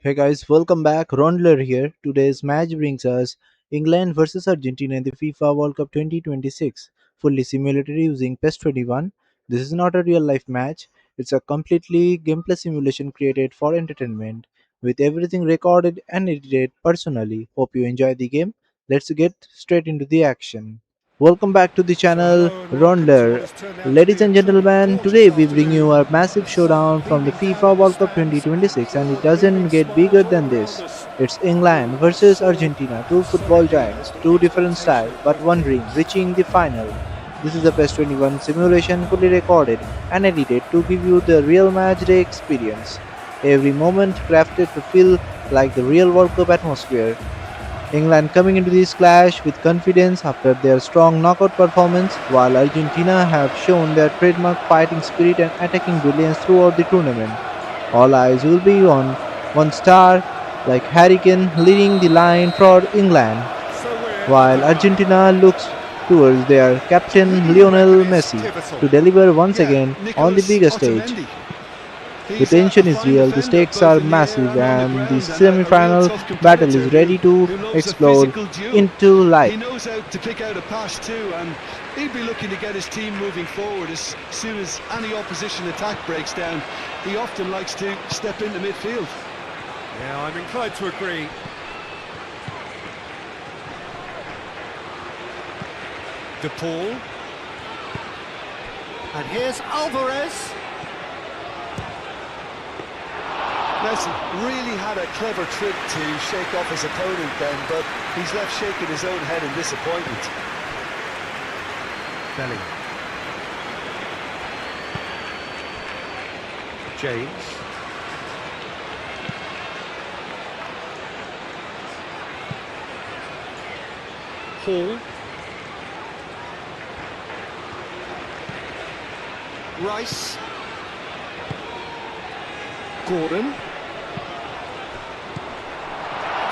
Hey guys, welcome back. Raundler here. Today's match brings us England versus Argentina in the FIFA World Cup 2026, fully simulated using PES 21. This is not a real life match, it's a completely gameplay simulation created for entertainment, with everything recorded and edited personally. Hope you enjoy the game. Let's get straight into the action. Welcome back to the So channel hello and welcome to what Ronder. has turned out to Ladies be a and truly gentlemen, gorgeous today we bring you afternoon. a massive showdown from the Beaming down FIFA in the World Cup stands and 2026, and it doesn't moving get bigger smiles than all around this. us. It's England versus Argentina, two football giants, two different styles, but one dream, reaching the final. This is a PES 21 simulation fully recorded and edited to give you the real match day experience. Every moment crafted to feel like the real World Cup atmosphere. England coming into this clash with confidence after their strong knockout performance, while Argentina have shown their trademark fighting spirit and attacking brilliance throughout the tournament. All eyes will be on one star like Harry Kane leading the line for England, So we're while underway. Argentina looks towards their Who captain do you reckon Lionel is Messi pivotal? to deliver once Yeah, again on the Nicholas bigger stage. Otamendi. The He's a tension is fine real, the defender, stakes both are in the air massive, and on the and the ground, and a real semi-final tough battle competitor is ready to who loves a explode physical duel. into life. He knows how to pick out a pass too, and he'll be looking to get his team moving forward as soon as any opposition attack breaks down. He often likes to step into midfield. Yeah, I'm inclined to agree. De Paul. And here's Alvarez. Messi really had a clever trick to shake off his opponent then, but he's left shaking his own head in disappointment. Belly. James. Hall. Rice. Gordon.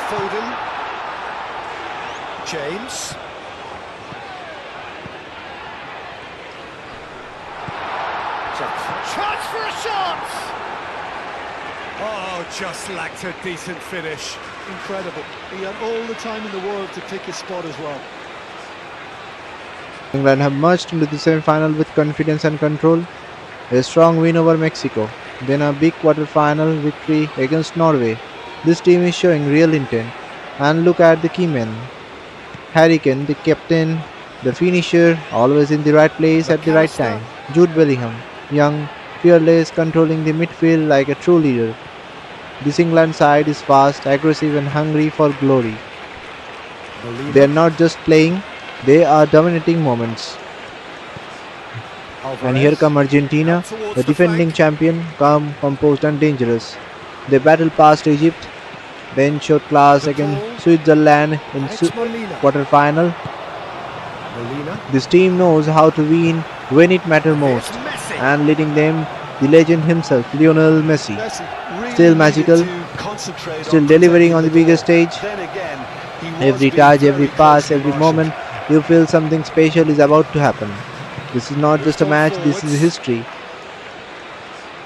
Foden. James. Chance for a shot! Oh, just lacked a decent finish. Incredible. He had all the time in the world to pick his spot as well. England have marched into the semi-final with confidence and control. A strong win over Mexico, then a big quarter-final victory against Norway. This team is showing real intent. And look at the key men. Harry Kane, the captain, the finisher, always in the right place at the right McAllister. time. Jude Bellingham, young, fearless, controlling the midfield like a true leader. This England side is fast, aggressive and hungry for glory. They are Molina. not just playing, they are dominating moments. And here Alvarez. come Argentina, Out towards the the flank. defending champion, calm, composed and dangerous. They battled past Egypt, then showed class De against Paul. Switzerland in And it's Molina. quarter-final. Molina. This team knows how to win when it matters Here's most, Messi. and leading them, the legend himself, Lionel Messi. Messi really Still needed magical, to concentrate still on delivering protecting on the the bigger goal. stage. Then again, he was Every being touch, every very pass, closely every marshalled. moment, you feel something special is about to happen. This is not just Moved a on match, this is forwards. history.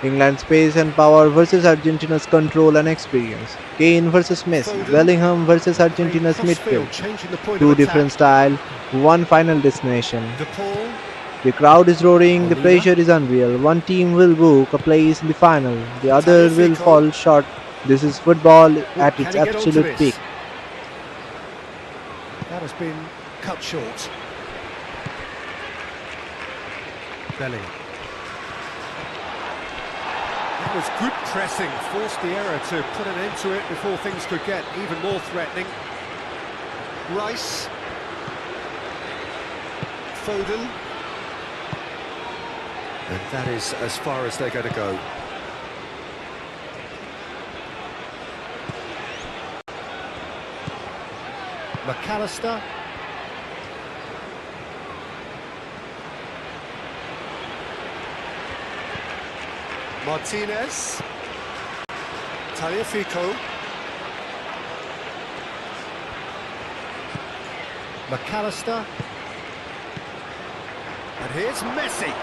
England's pace and power versus Argentina's control and experience. Kane versus Messi. Foden. Bellingham versus Playing Argentina's midfield. crossfield, changing the point of Two attack. different style, one final destination. De Paul. The crowd is roaring, the Molina. pressure is unreal. One team will book a place in the final, the other will Tagliafico. fall short. This is football Oh, at can its he get onto absolute peak. this? That has been cut short. Belly. That was good pressing, forced the error to put an end to it before things could get even more threatening. Rice. Foden. And that is as far as they're going to go. McAllister. Martinez. Tagliafico. McAllister. And here's Messi.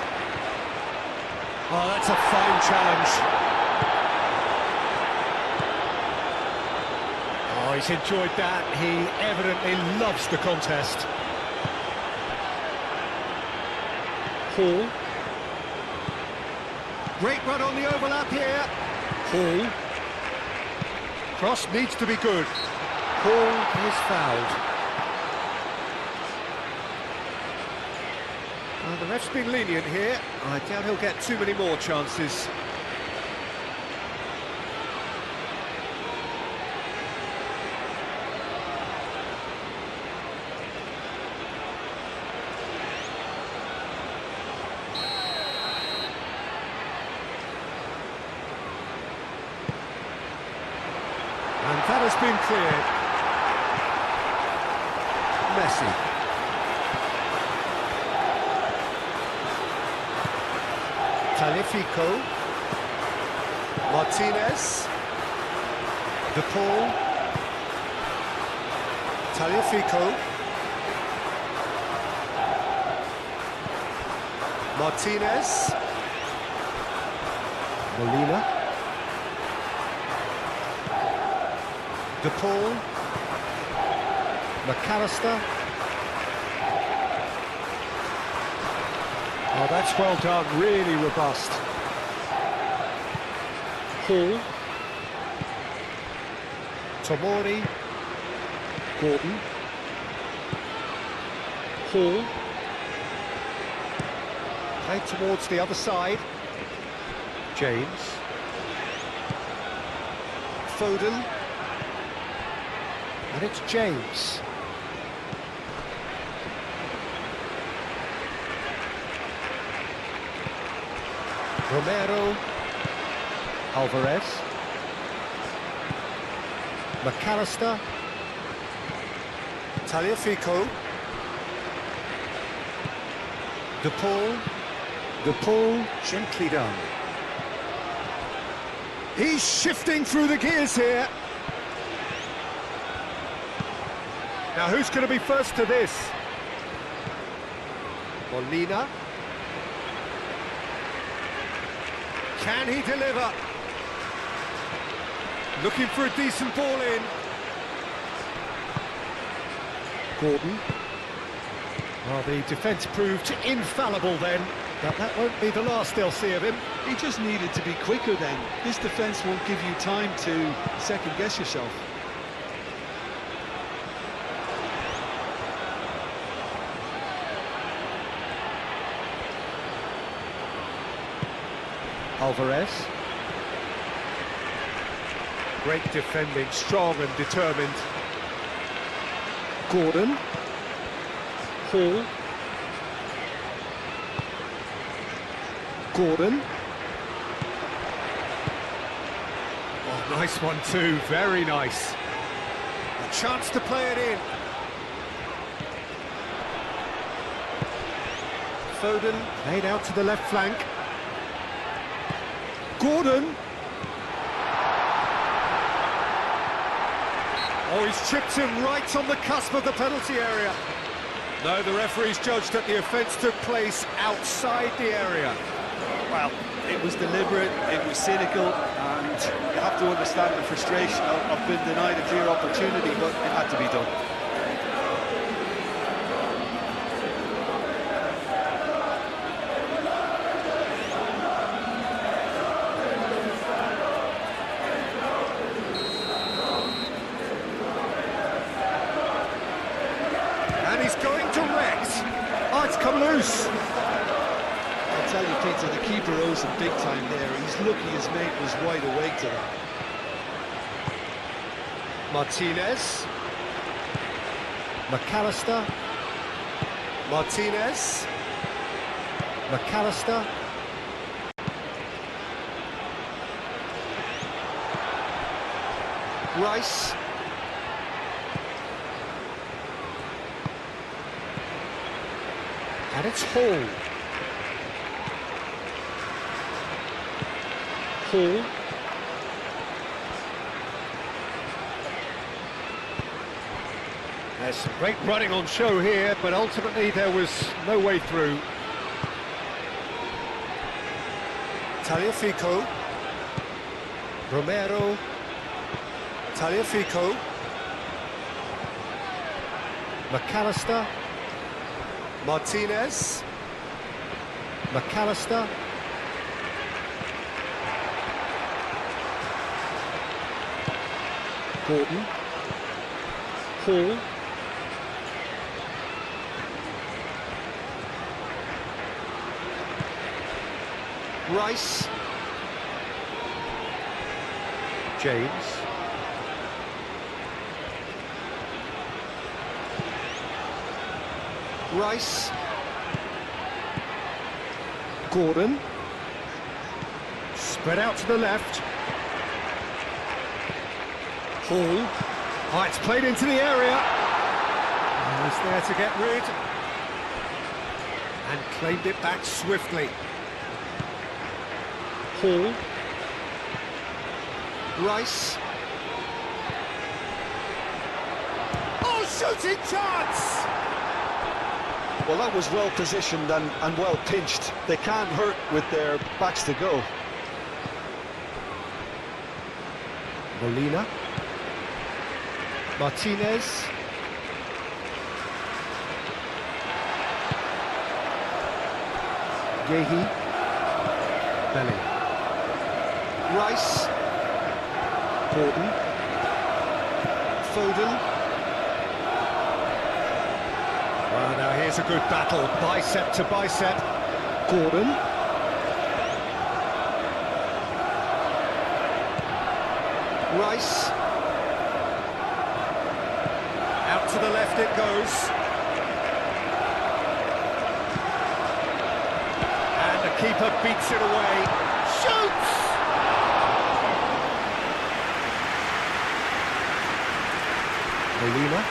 Oh, that's a fine challenge. Oh, he's enjoyed that. He evidently loves the contest. Hall. Great run on the overlap here. Hall. Cross needs to be good. Hall is fouled. Well, the ref's been lenient here. I doubt he'll get too many more chances. And that has been cleared. Messi. Talifico. Martinez. De Paul. Talifico. Martinez. Molina. De Paul, McAllister. Oh, that's well done, really robust. Hall. Tomori. Gordon. Hall. Played towards the other side. James. Foden. And it's James. Romero. Alvarez. McAllister. Taliafico. De Paul. De Paul, gently done. He's shifting through the gears here. Now who's going to be first to this? Molina. Can he deliver? Looking for a decent ball in. Gordon. Well, the defence proved infallible then, but that won't be the last they'll see of him. He just needed to be quicker then. This defence won't give you time to second-guess yourself. Alvarez. Great defending, strong and determined. Gordon. Hall. Gordon. Oh, nice one too, very nice. A chance to play it in. Foden played out to the left flank. Gordon. Oh, he's chipped him right on the cusp of the penalty area. No, the referee's judged that the offence took place outside the area. Well, it was deliberate, it was cynical, and you have to understand the frustration of being denied a clear opportunity, but it had to be done. And he's going direct. Oh, it's come loose. I'll tell you, Peter, the keeper owes him big time there. He's lucky his mate was wide awake to that. Martinez. McAllister. Martinez. McAllister. Rice. And it's Hall. Hall. There's some great running on show here, but ultimately there was no way through. Taliafico. Romero. Taliafico. McAllister. Martinez. McAllister. Gordon. Hall. Rice. James. Rice. Gordon. Spread out to the left. Hall. Oh, it's played into the area. And he's there to get rid. And claimed it back swiftly. Hall. Rice. Oh, shooting chance! Well, that was well positioned and well pinched. They can't hurt with their backs to go. Molina. Martinez. Yehi. Belling. Rice. Gordon. Foden. Well, now here's a good battle, bicep to bicep. Gordon. Rice. Out to the left it goes. And the keeper beats it away. Shoots! Molina.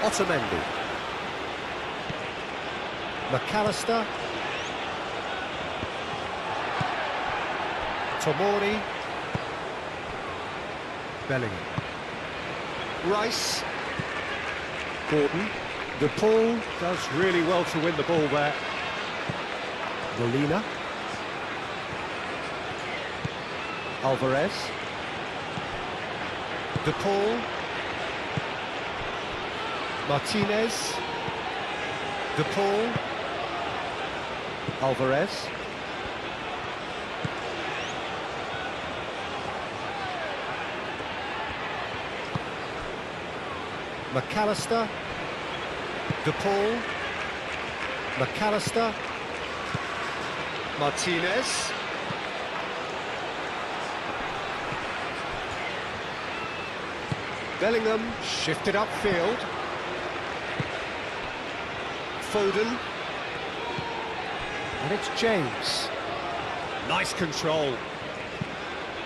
Otamendi. McAllister. Tomori. Bellingham. Rice. Gordon. De Paul does really well to win the ball there. Molina. Alvarez. De Paul. Martinez. De Paul. Alvarez. McAllister. De Paul. McAllister. Martinez. Bellingham shifted upfield. Foden. And it's James. Nice control.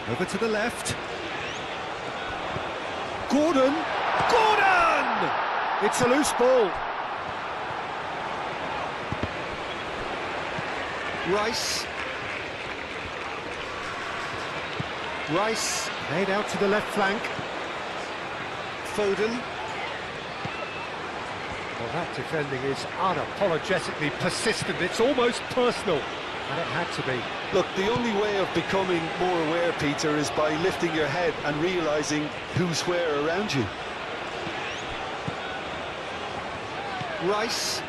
Over to the left. Gordon. Gordon! It's a loose ball. Rice. Rice made out to the left flank. Foden. Well, that defending is unapologetically persistent. It's almost personal, and it had to be. Look, the only way of becoming more aware, Peter, is by lifting your head and realising who's where around you. Rice.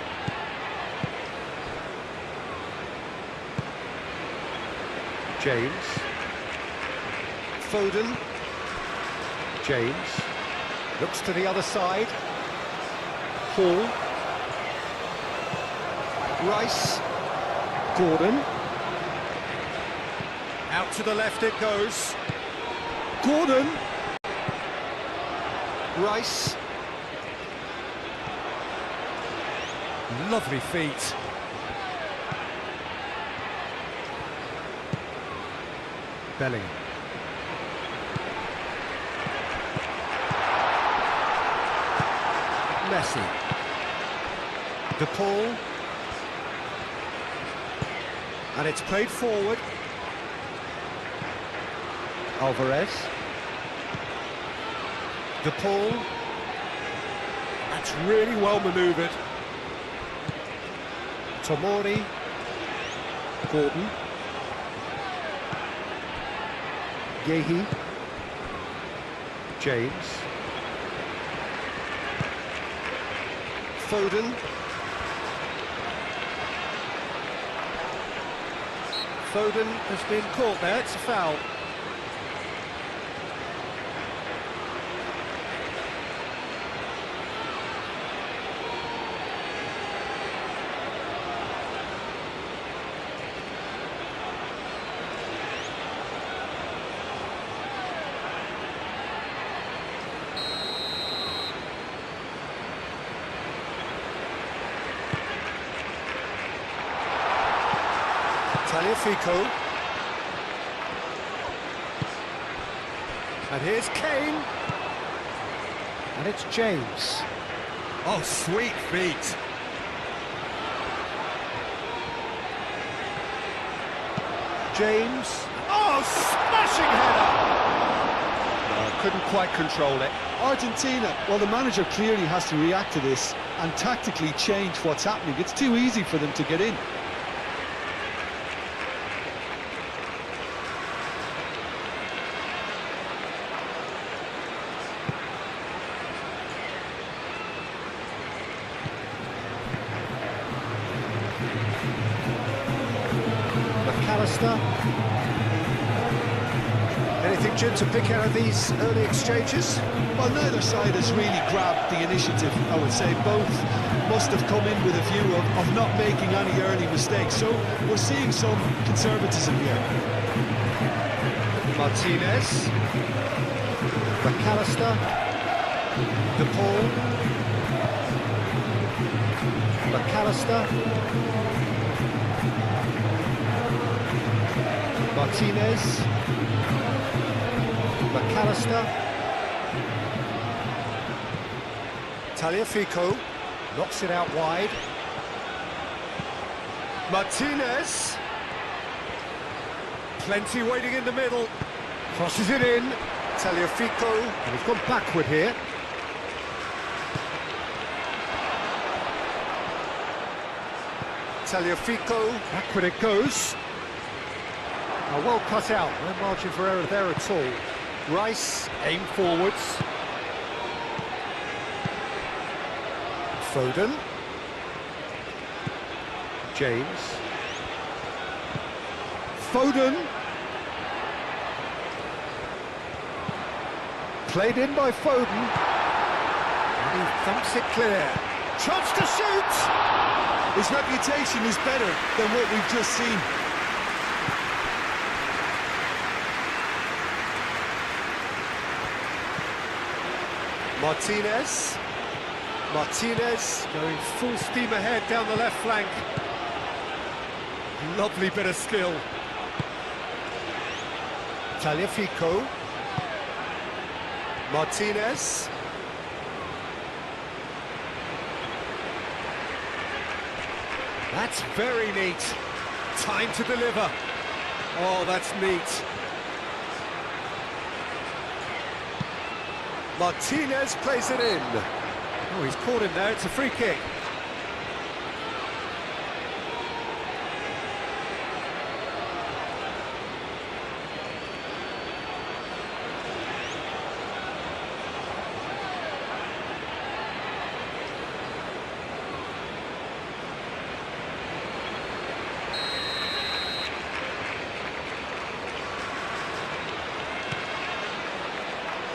James. Foden. James. Looks to the other side. Hall. Rice. Gordon. Out to the left it goes. Gordon. Rice. Lovely feet. Bellingham. Messi. De Paul. And it's played forward. Alvarez. De Paul. That's really well manoeuvred. Tomori. Gordon. Yehi. James. Foden. Foden has been caught there, it's a foul. Fico. And here's Kane. And it's James. Oh, sweet feet. James. Oh, smashing header! Couldn't quite control it. Argentina, well, the manager clearly has to react to this and tactically change what's happening. It's too easy for them to get in. Anything, Jim, to pick out of these early exchanges? Well, neither side has really grabbed the initiative, I would say. Both must have come in with a view of not making any early mistakes. So we're seeing some conservatism here. Martinez. McAllister. De Paul. McAllister. Martinez. McAllister. Tagliafico knocks it out wide. Martinez. Plenty waiting in the middle. Crosses it in. Tagliafico. And he's gone backward here. Tagliafico. Backward it goes. Oh, well cut out. No margin for error there at all. Rice, aim forwards. Foden. James. Foden. Played in by Foden. And he thumps it clear. Chance to shoot! His reputation is better than what we've just seen. Martinez. Martinez going full steam ahead down the left flank. Lovely bit of skill. Tagliafico. Martinez. That's very neat. Time to deliver. Oh, that's neat. Martinez plays it in. Oh, he's caught him there. It's a free kick.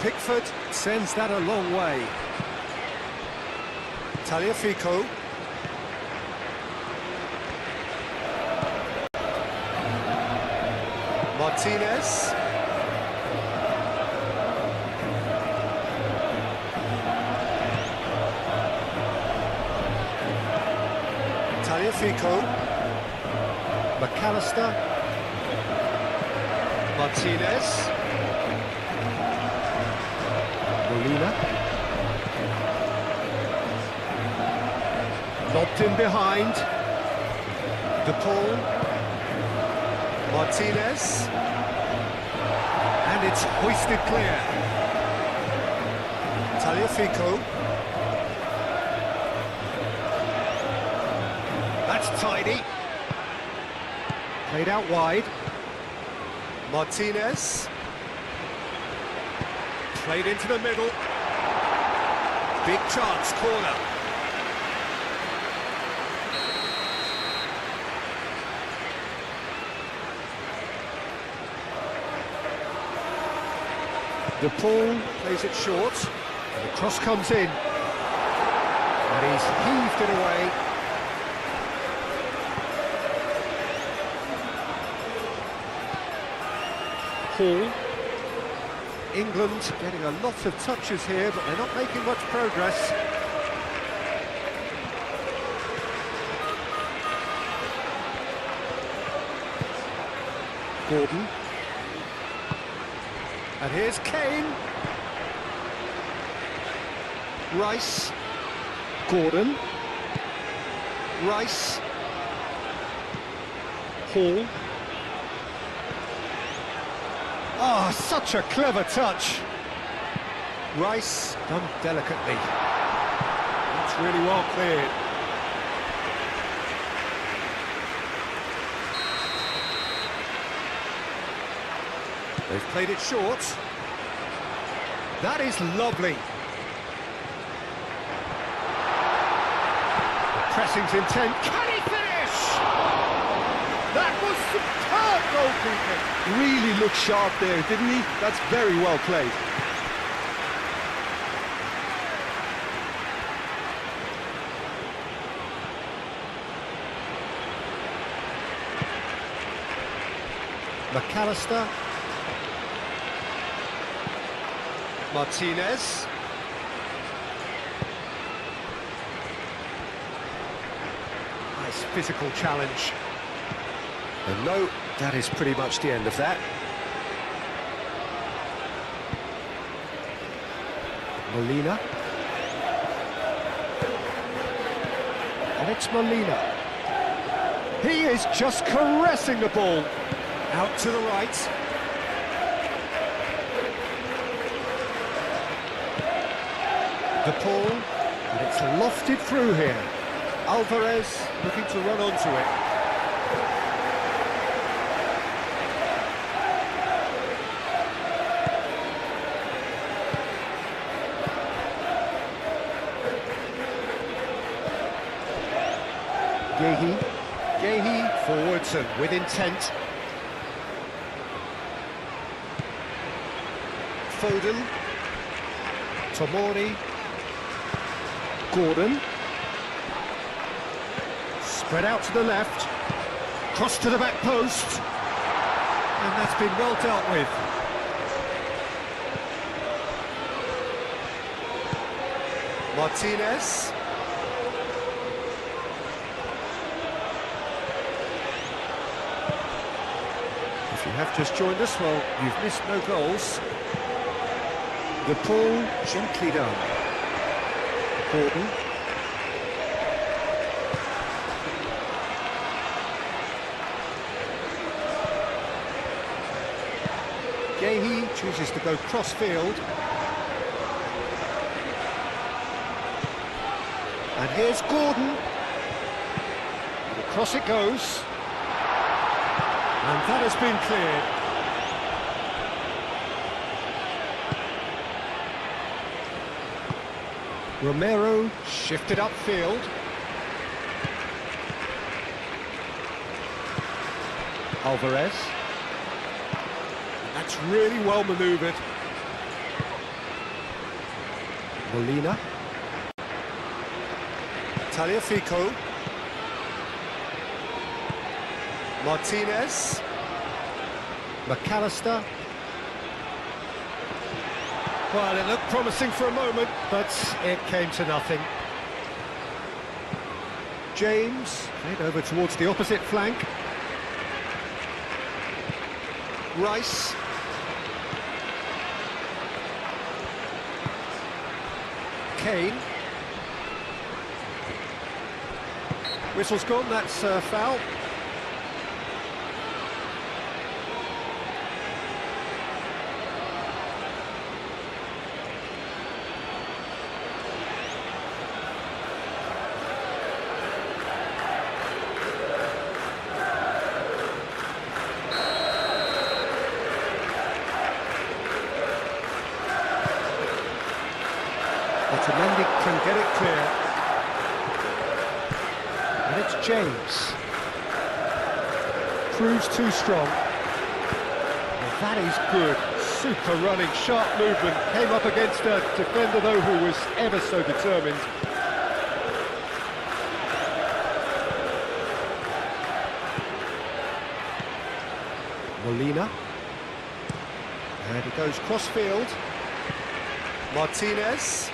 Pickford sends that a long way. Tagliafico. Martinez. Tagliafico. McAllister. Martinez. Molina. Lobbed in behind. De Paul. Martinez. And it's hoisted clear. Tagliafico. That's tidy. Played out wide. Martinez. Played into the middle. Big chance, corner. De Paul plays it short, and the cross comes in. And he's heaved it away. Hall. England getting a lot of touches here, but they're not making much progress. Gordon. And here's Kane. Rice. Gordon. Rice. Hall. Oh, such a clever touch. Rice done delicately. That's really well cleared. They've played it short. That is lovely. The pressing's intent. Can he finish? That was superb goalkeeping. Really looked sharp there, didn't he? That's very well played. McAllister. Martinez. Nice physical challenge. And no, that is pretty much the end of that. Molina. And it's Molina. He is just caressing the ball. Out to the right. De Paul, and it's lofted through here. Alvarez looking to run onto it. Gehi forwards and with intent. Foden. Tomori. Gordon. Spread out to the left. Cross to the back post. And that's been well dealt with. Martinez. If you have just joined us, well, you've missed no goals. De Paul gently done. Gordon. Gehi chooses to go cross-field. And here's Gordon. And across it goes. And that has been cleared. Romero shifted upfield. Alvarez. And that's really well manoeuvred. Molina. Tagliafico. Martinez. McAllister. Well, it looked promising for a moment, but it came to nothing. James played over towards the opposite flank. Rice. Kane. Whistle's gone, that's a foul. can get it clear. And it's James. Proves too strong. Well, that is good. Super running, sharp movement. Came up against a defender, though, who was ever so determined. Molina. And he goes cross-field. Martinez.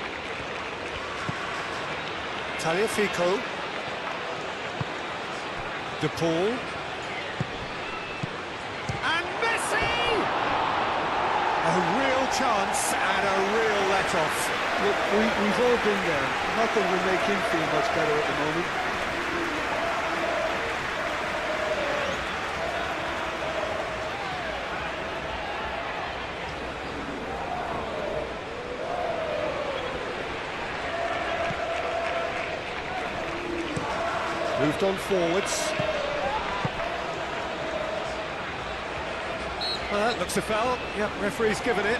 Tagliafico. De Paul. And Messi! A real chance and a real let-off. Look, we've all been there. Nothing will make him feel much better at the moment. Moved on forwards. Well, that looks a foul. Yep, referee's given it.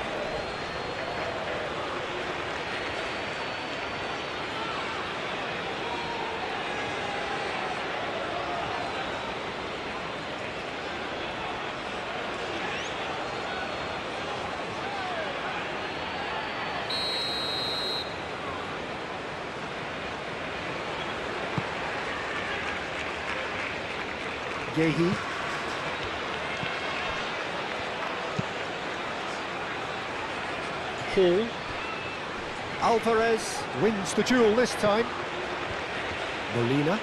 Yehi. Hall. Alvarez wins the duel this time. Molina.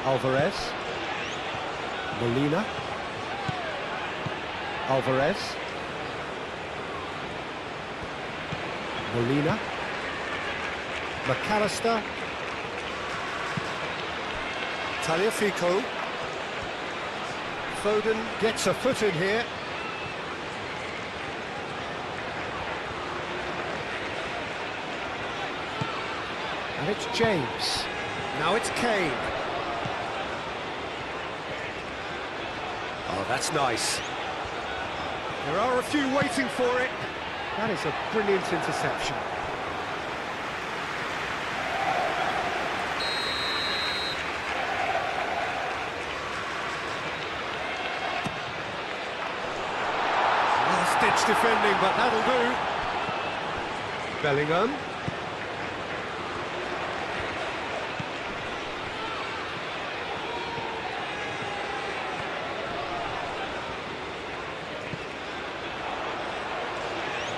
Alvarez. Molina. Alvarez. Molina. McAllister. Tagliafico. Foden gets a foot in here. And it's James. Now it's Kane. Oh, that's nice. There are a few waiting for it. That is a brilliant interception. Last-ditch defending, but that'll do. Bellingham.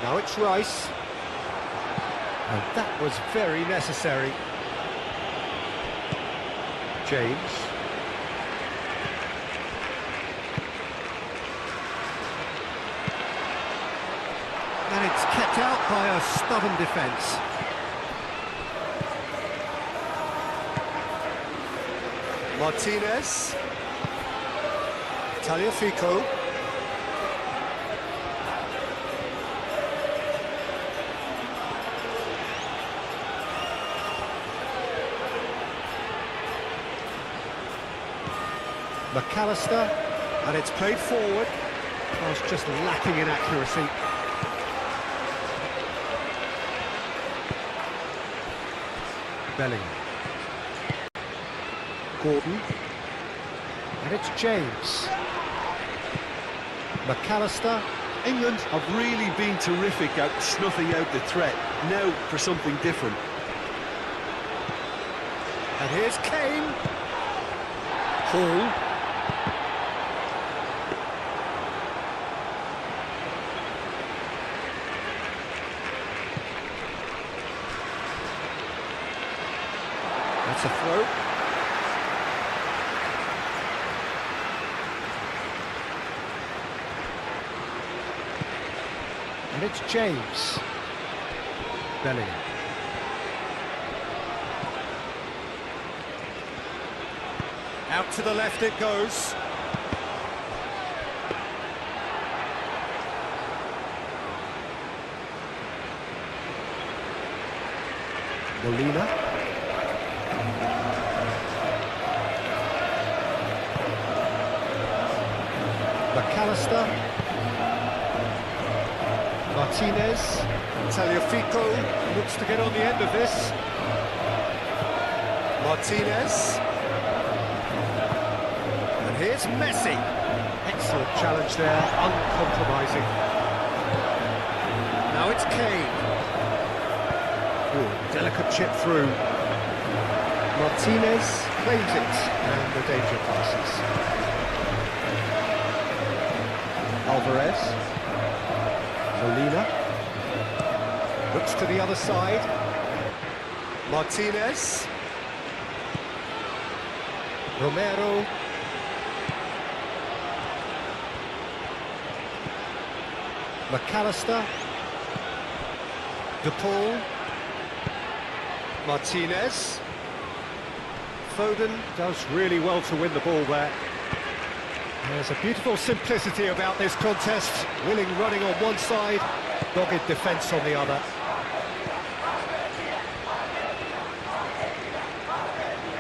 Now it's Rice. And that was very necessary. James. And it's kept out by a stubborn defence. Martinez. Tagliafico. McAllister, and it's played forward. Oh, it's just lacking in accuracy. Bellingham. Gordon. And it's James. McAllister. England have really been terrific at snuffing out the threat. Now for something different. And here's Kane. Hall. That's a throw. And it's James. Bellingham. Out to the left it goes. Molina. McAllister. Martinez. Tagliafico looks to get on the end of this. Martinez. And here's Messi. Excellent challenge there, uncompromising. Now it's Kane. Ooh, delicate chip through. Martinez claims it, and the danger passes. Alvarez. Molina. Looks to the other side. Martinez. Romero. McAllister. De Paul. Martinez. Foden does really well to win the ball there. There's a beautiful simplicity about this contest. Willing running on one side, dogged defence on the other.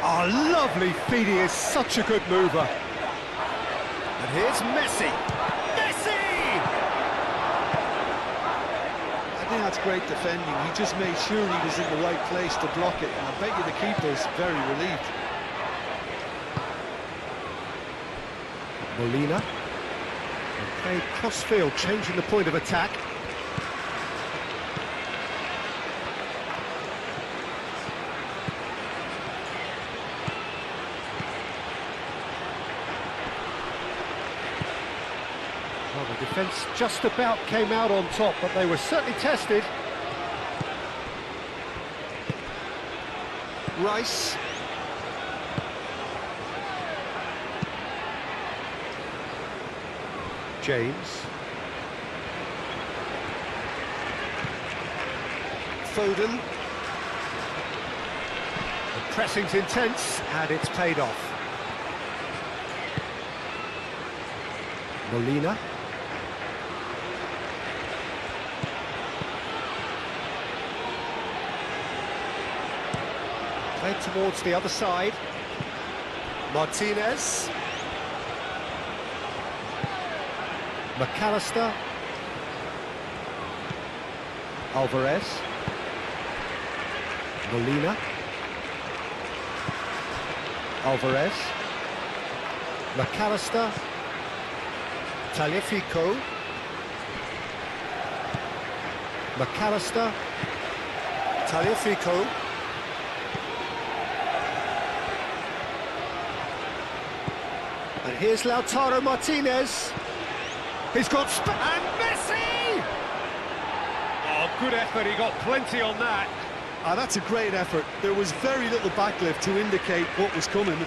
Oh, lovely feed, he is such a good mover. And here's Messi. Messi! I think that's great defending. He just made sure he was in the right place to block it, and I bet you the keeper's very relieved. Molina. Played cross-field, changing the point of attack. Well, the defence just about came out on top, but they were certainly tested. Rice. James. Foden. The pressing's intense, and it's paid off. Molina. Played towards the other side. Martinez. McAllister. Alvarez. Molina. Alvarez. McAllister. Tagliafico. McAllister. Tagliafico. And here's Lautaro Martinez. He's got and Messi! Oh, good effort, he got plenty on that. Ah, that's a great effort. There was very little backlift to indicate what was coming.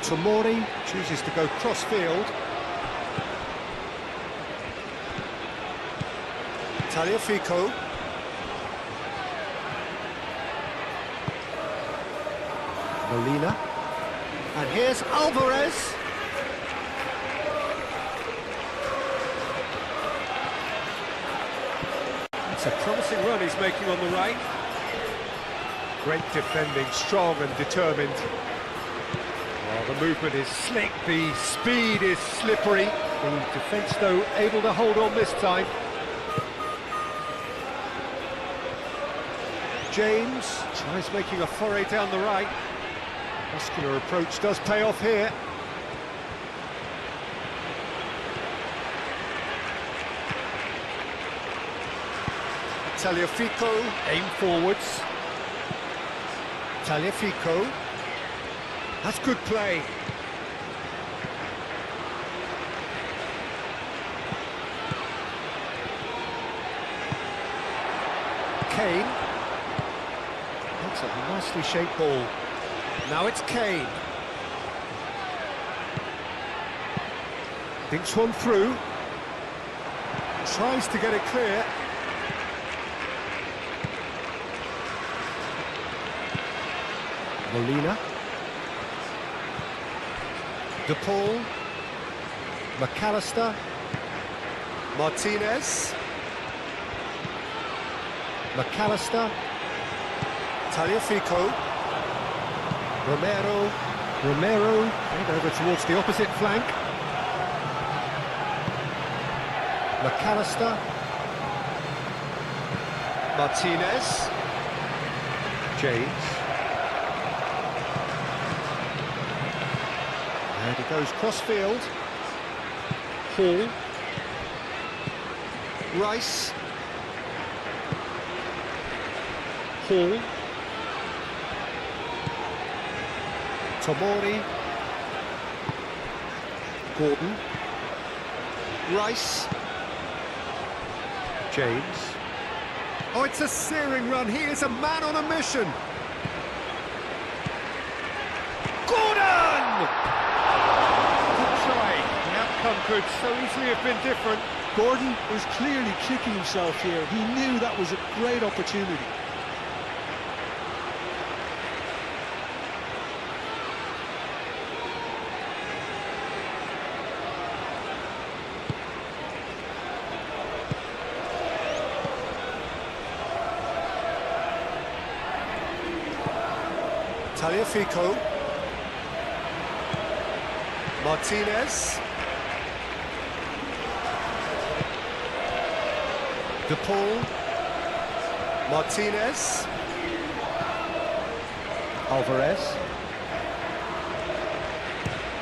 Tomori chooses to go cross-field. Tagliafico. Molina. And here's Alvarez. It's a promising run he's making on the right. Great defending, strong and determined. Well, the movement is slick, the speed is slippery. The defence, though, able to hold on this time. James tries making a foray down the right. Muscular approach does pay off here. Tagliafico, aim forwards. Tagliafico. That's good play. Kane. That's a nicely shaped ball. Now it's Kane. Thinks one through. Tries to get it clear. Molina. De Paul. McAllister. Martinez. McAllister. Tagliafico. Romero, and over towards the opposite flank. McAllister. Martinez. James. And he goes cross-field. Hall. Rice. Hall. Tomori. Gordon. Rice. James. Oh, it's a searing run. He is a man on a mission. Gordon! Good try. The outcome could so easily have been different. Gordon was clearly kicking himself here. He knew that was a great opportunity. Tagliafico. Martinez. DePaul. Martinez. Alvarez.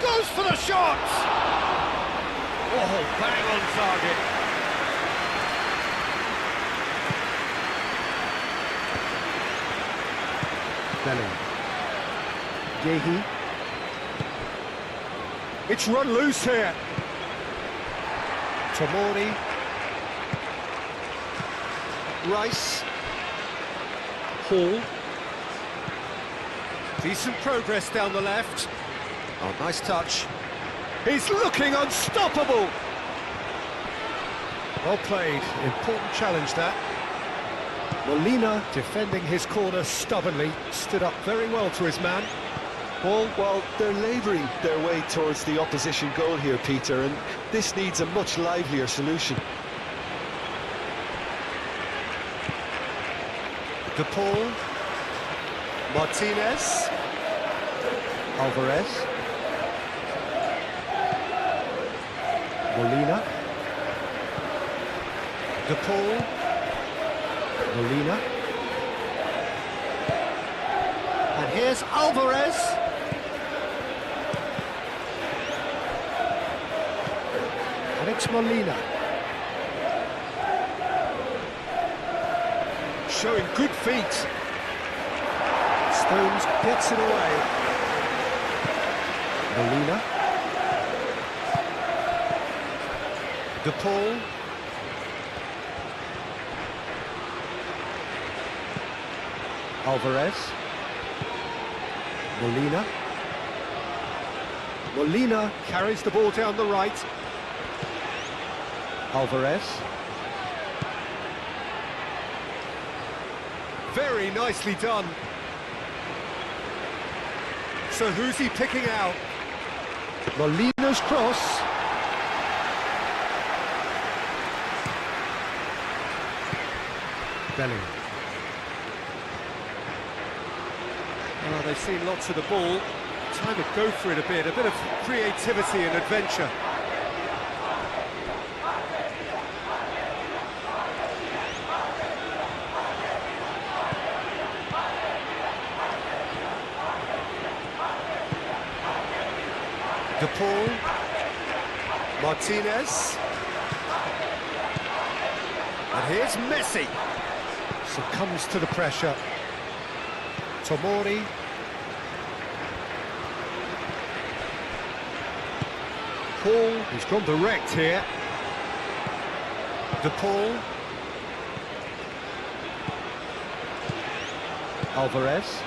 Goes for the shot! Oh, bang on target. Belling. Yehi. It's run loose here. Tomori. Rice. Hall. Decent progress down the left. Oh, nice touch. He's looking unstoppable. Well played. Important challenge that. Molina, defending his corner stubbornly, stood up very well to his man. Well, they're labouring their way towards the opposition goal here, Peter, and this needs a much livelier solution. DePaul. Martinez. Alvarez. Molina. DePaul. Molina. And here's Alvarez. And it's Molina. Showing good feet. Stones gets it away. Molina. DePaul. Alvarez. Molina. Molina carries the ball down the right. Alvarez. Very nicely done. So who's he picking out? Molina's cross. Belling. Oh, they've seen lots of the ball. Time to go for it a bit of creativity and adventure. DePaul. Martinez. And here's Messi. Succumbs to the pressure. Tomori. Paul, he's gone direct here. DePaul. Alvarez.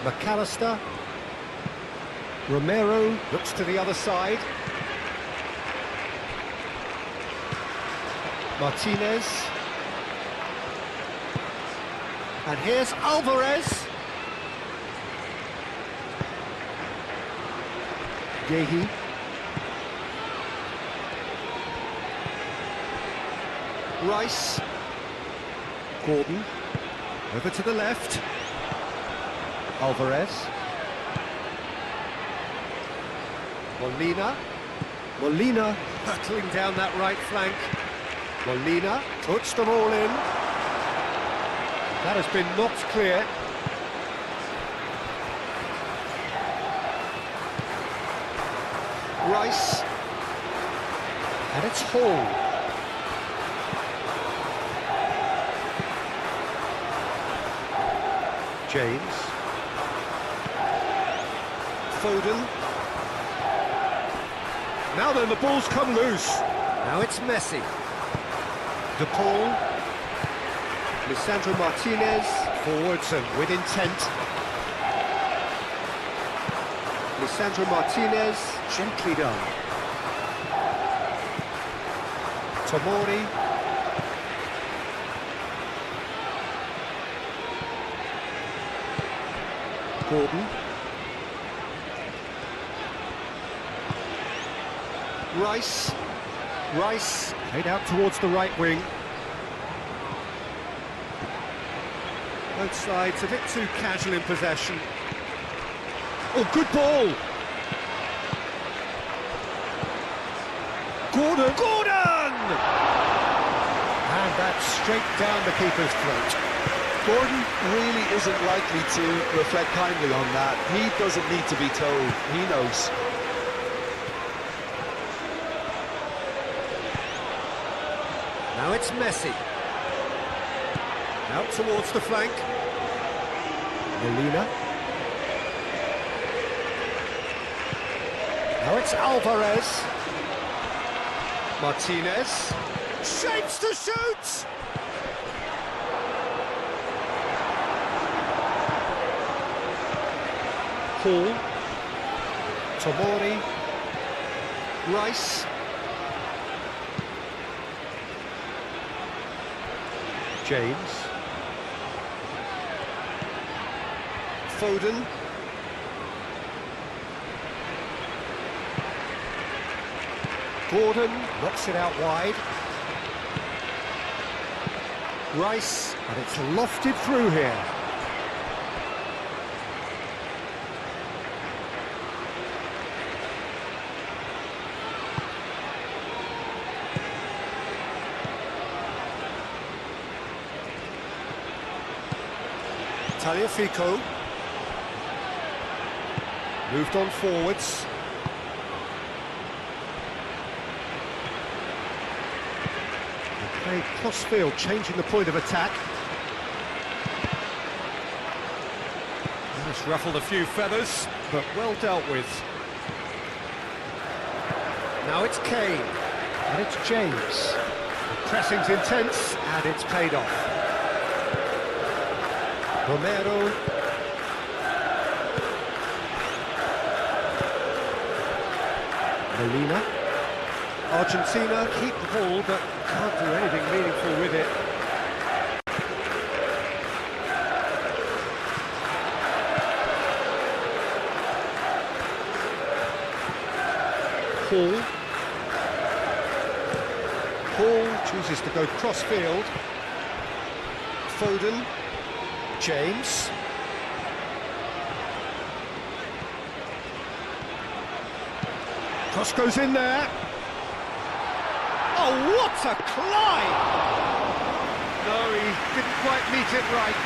McAllister. Romero looks to the other side. Martinez. And here's Alvarez. Yehi. Rice. Gordon. Over to the left. Alvarez. Molina. Molina battling down that right flank. Molina puts them all in. That has been knocked clear. Rice. And it's Hall. James. Foden. Now then, the ball's come loose. Now it's Messi. De Paul. Lisandro Martinez. Forwards and with intent. Lisandro Martinez. Gently done. Tomori. Gordon. Rice. Rice played out towards the right wing. Both sides a bit too casual in possession. Oh, good ball! Gordon! Gordon! And that's straight down the keeper's throat. Gordon really isn't likely to reflect kindly on that. He doesn't need to be told. He knows. Now it's Messi. Out towards the flank. Molina. Now it's Alvarez. Martinez. Shapes to shoot! Hall. Tomori. Rice. James. Foden. Gordon knocks it out wide. Rice, and it's lofted through here. Tagliafico. Moved on forwards. They play cross-field, changing the point of attack. It's ruffled a few feathers, but well dealt with. Now it's Kane, and it's James. The pressing's intense, and it's paid off. Romero. Molina. Argentina keep the ball, but can't do anything meaningful with it. Hall. Hall chooses to go cross-field. Foden. James. Cross goes in there. Oh, what a climb! No, he didn't quite meet it right.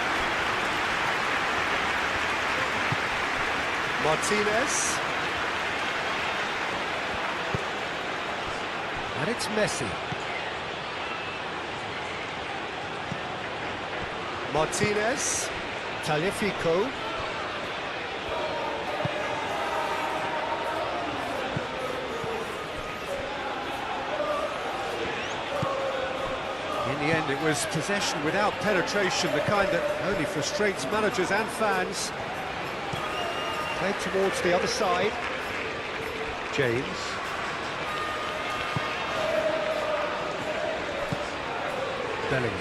Martinez. And it's Messi. Martinez. Tagliafico. In the end, it was possession without penetration, the kind that only frustrates managers and fans. Played towards the other side. James. Bellingham.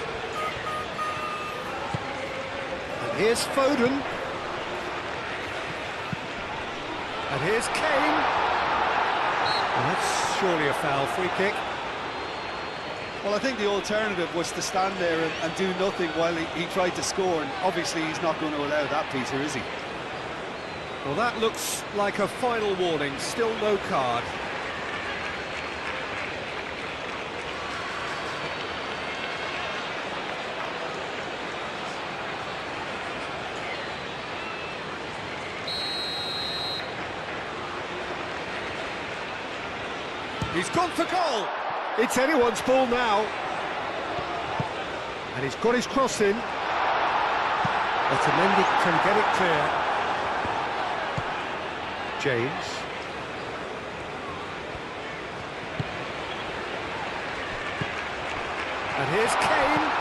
And here's Foden. And here's Kane. Well, that's surely a foul. Free kick. Well, I think the alternative was to stand there and do nothing while he tried to score, and obviously he's not going to allow that, Peter, is he? Well, that looks like a final warning, still no card. He's gone for goal! It's anyone's ball now. And he's got his cross in. Otamendi can get it clear. James. And here's Kane.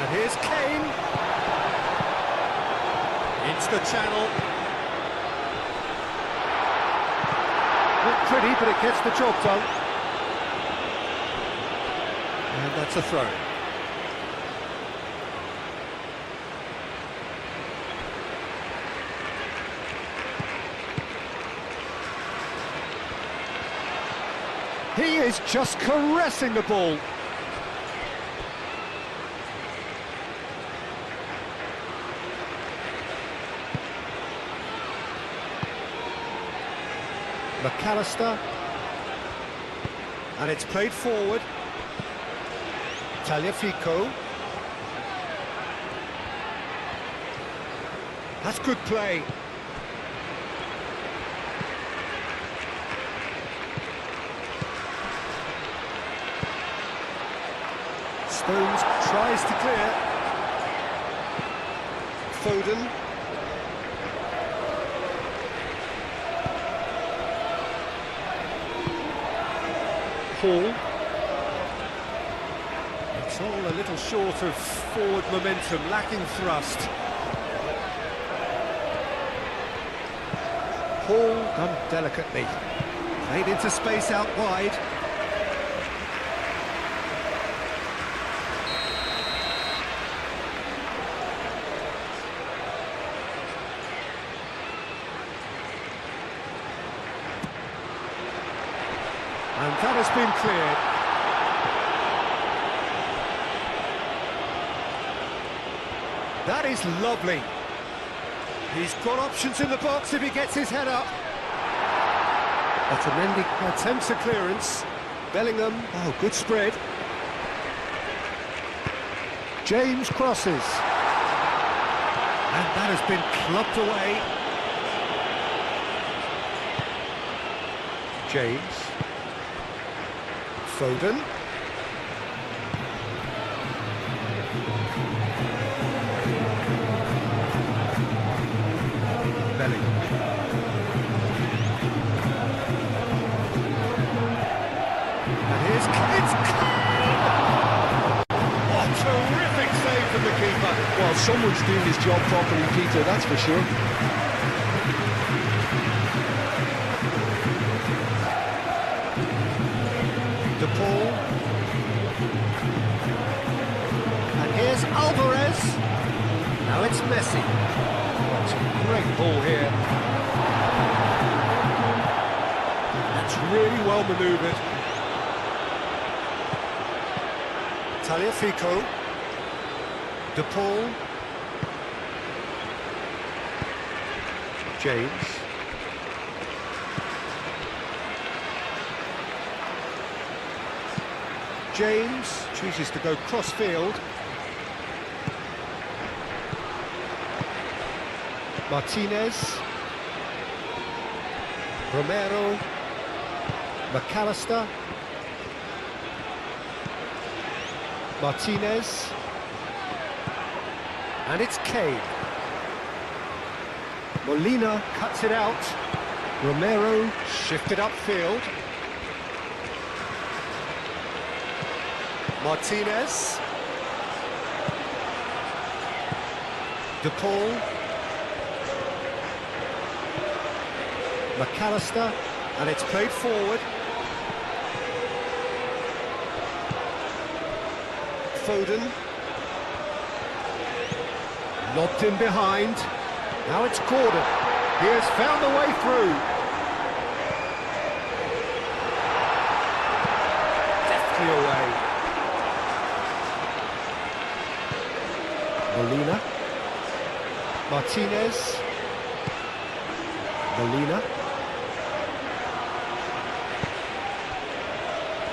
And here's Kane. Into the channel. Not pretty, but it gets the job done. And that's a throw. He is just caressing the ball. McAllister, and it's played forward. Tagliafico. That's good play. Stones tries to clear. Foden. Hall. It's all a little short of forward momentum, lacking thrust. Hall done delicately. Played into space out wide. And that has been cleared. That is lovely. He's got options in the box if he gets his head up. Otamendi attempts a clearance. Bellingham, oh, good spread. James crosses. And that has been clubbed away. James. Foden. Bellingham. And here's it's what a terrific save from the keeper. Well, someone's doing his job properly, Peter, that's for sure. De Paul. And here's Alvarez. Now it's Messi. That's a great ball here. That's really well manoeuvred. Tagliafico. De Paul. James. James chooses to go cross-field. Martinez. Romero. McAllister. Martinez. And it's Kane. Molina cuts it out. Romero shifted upfield. Martinez. De Paul. McAllister, and it's played forward. Foden. Lobbed in behind. Now it's Gordon. He has found the way through. Deftly away. Molina. Martinez. Molina.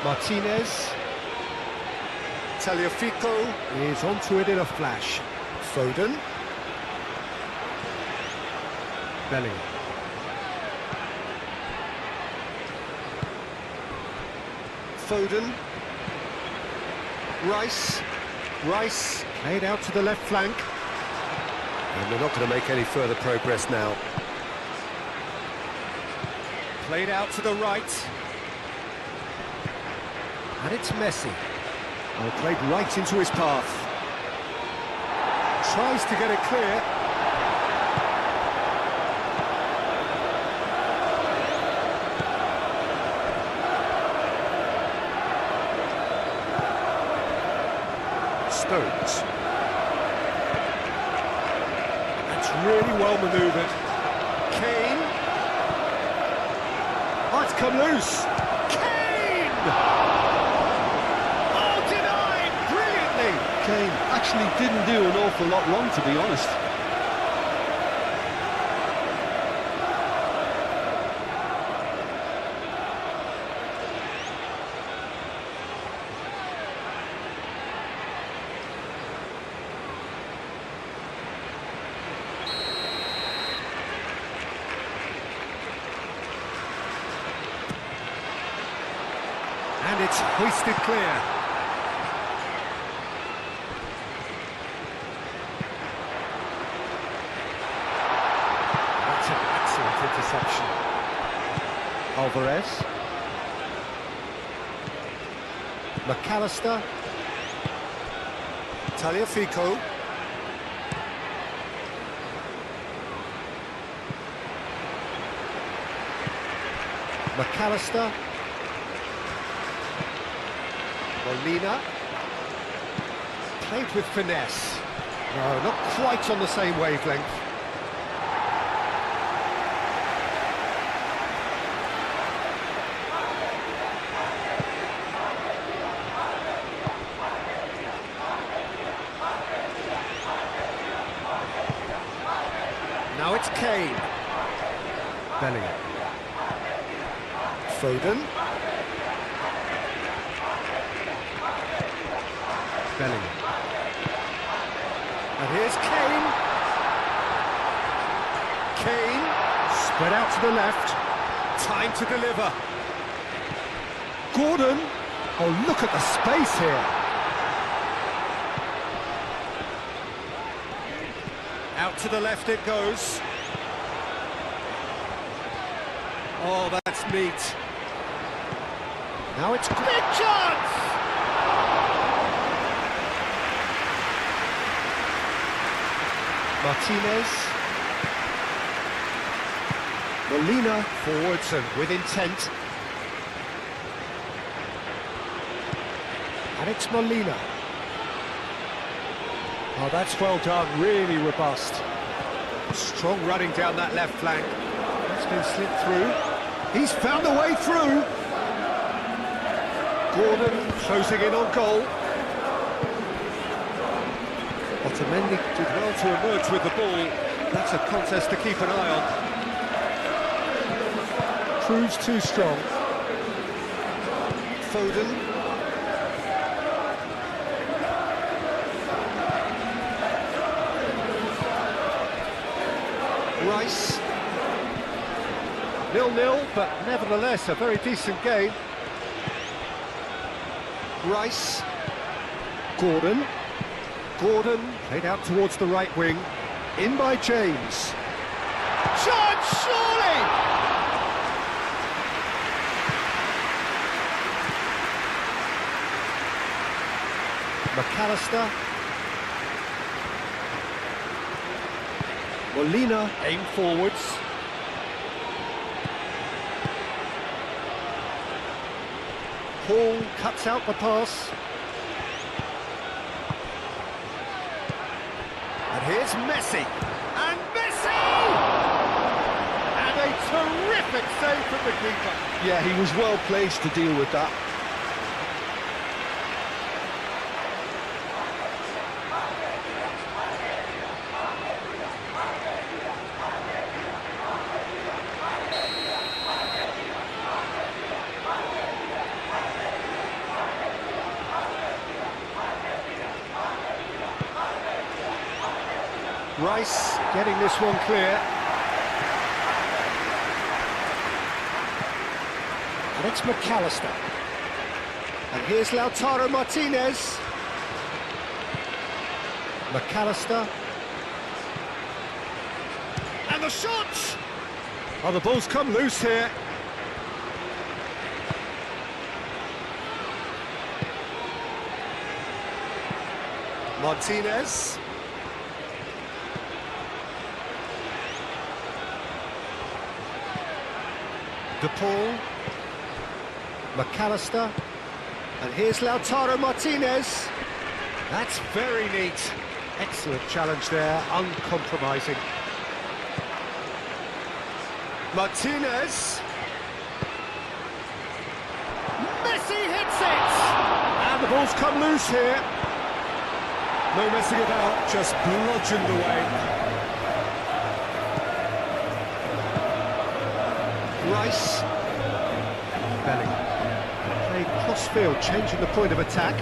Martinez. Tagliafico is onto it in a flash. Foden. Bellingham. Foden. Rice. Rice played out to the left flank. And they're not going to make any further progress now. Played out to the right. And it's Messi. Oh, played right into his path. Tries to get it clear. Stones. That's really well manoeuvred. Kane. Oh, it's come loose. Kane! Oh, denied brilliantly. Kane actually didn't do an awful lot wrong, to be honest. And it's hoisted clear. That's an excellent interception. Alvarez. McAllister. Tagliafico. McAllister. Molina. Played with finesse. No, not quite on the same wavelength. Now it's Kane. Bellingham. Foden. Bellingham. And here's Kane. Kane. Spread out to the left. Time to deliver. Gordon. Oh, look at the space here. Out to the left it goes. Oh, that's neat. Now it's big chance! Martinez. Molina forwards and with intent. And it's Molina. Oh, that's well done, really robust. Strong running down that left flank. It's been slipped through. He's found a way through. Gordon closing in on goal. Otamendi did well to emerge with the ball. That's a contest to keep an eye on. Proves too strong. Foden. Rice. 0-0, but nevertheless a very decent game. Rice. Gordon. Gordon played out towards the right wing. In by James. Chance, surely! McAllister. Molina aimed forwards. Hall cuts out the pass. And Here's Messi. And Messi! And a terrific save from the keeper. Yeah, he was well placed to deal with that. Rice getting this one clear. And it's McAllister. And here's Lautaro Martinez. McAllister. And the shot! Oh, the ball's come loose here. Martinez. De Paul, McAllister, and here's Lautaro Martinez. That's very neat. Excellent challenge there, uncompromising. Martinez. Messi hits it! And the ball's come loose here. No messing about, just bludgeoned away. Rice. Bellingham. Played cross-field, changing the point of attack.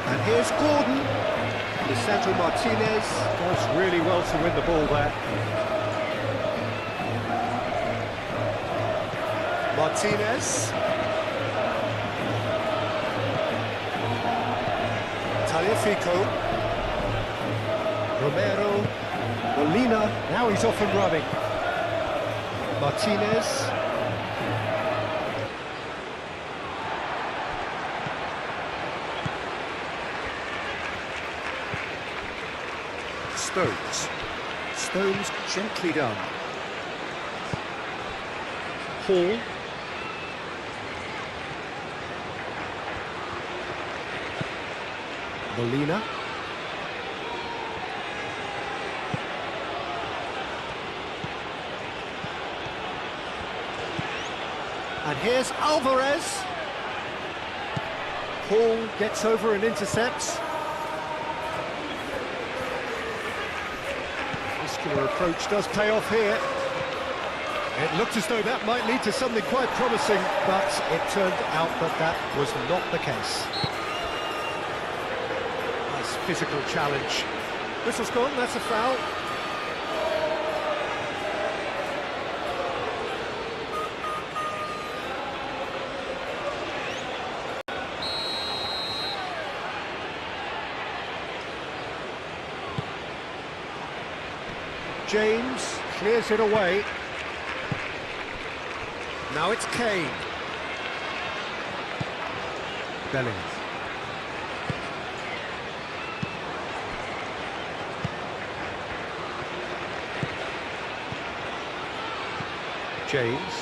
And here's Gordon. Lisandro Martinez does really well to win the ball there. Martinez. Taliafico. Romero, Molina, now he's off and running. Martinez. Stones gently done. Hall. Molina. And here's Alvarez. Paul gets over and intercepts. Muscular approach does pay off here. It looked as though that might lead to something quite promising, but it turned out that that was not the case. Nice physical challenge. Whistle's gone, that's a foul. James clears it away. Now it's Kane. Bellingham. James.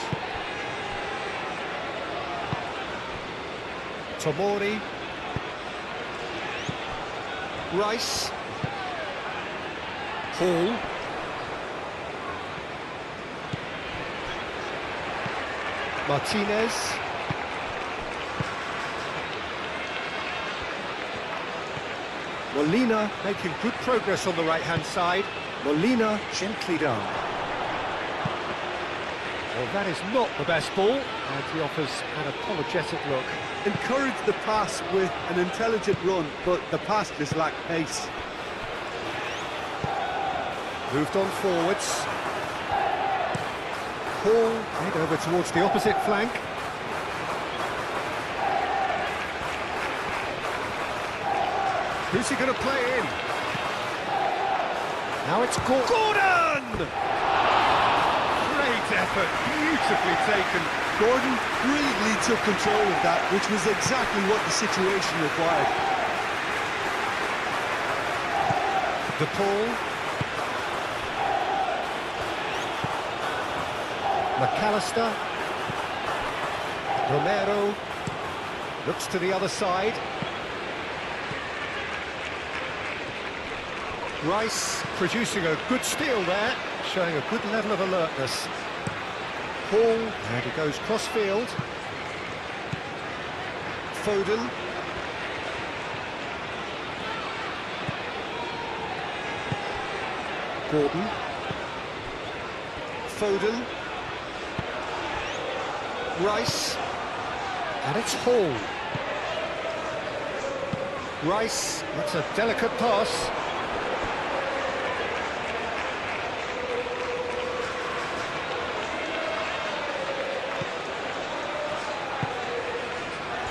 Tomori. Rice. Hall. Martinez. Molina making good progress on the right-hand side. Molina gently done. Well, that is not the best ball, and he offers an apologetic look. Encouraged the pass with an intelligent run, but the pass just lacked pace. Moved on forwards. Paul head over towards the opposite flank. Who's he going to play in? Now it's Gordon! Great effort, beautifully taken. Gordon brilliantly took control of that, which was exactly what the situation required. De Paul. McAllister. Romero. Looks to the other side. Rice producing a good steal there, showing a good level of alertness. Hall, and he goes cross-field. Foden. Gordon. Foden. Rice. And it's Hall. Rice, that's a delicate pass.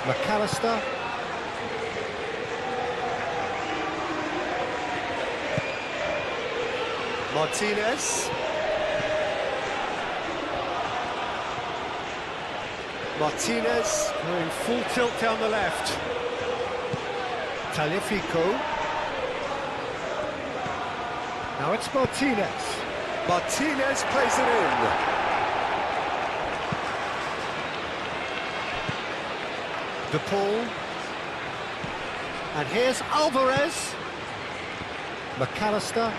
McAllister. Martinez. Martinez. Going full tilt down the left. Taliafico. Now it's Martinez. Martinez plays it in. De Paul. And here's Alvarez. McAllister.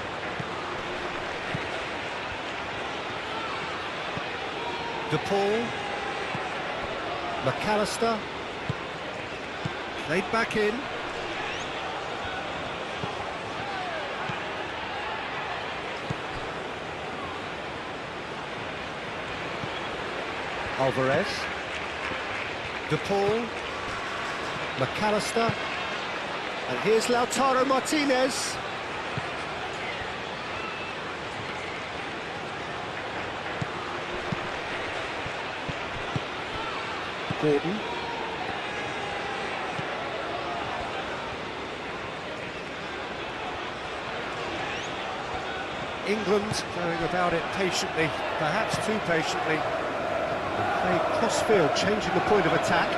De Paul. McAllister. Played back in. Alvarez. De Paul. McAllister. And here's Lautaro Martinez. Gordon. England going about it patiently, perhaps too patiently. They cross-field, changing the point of attack.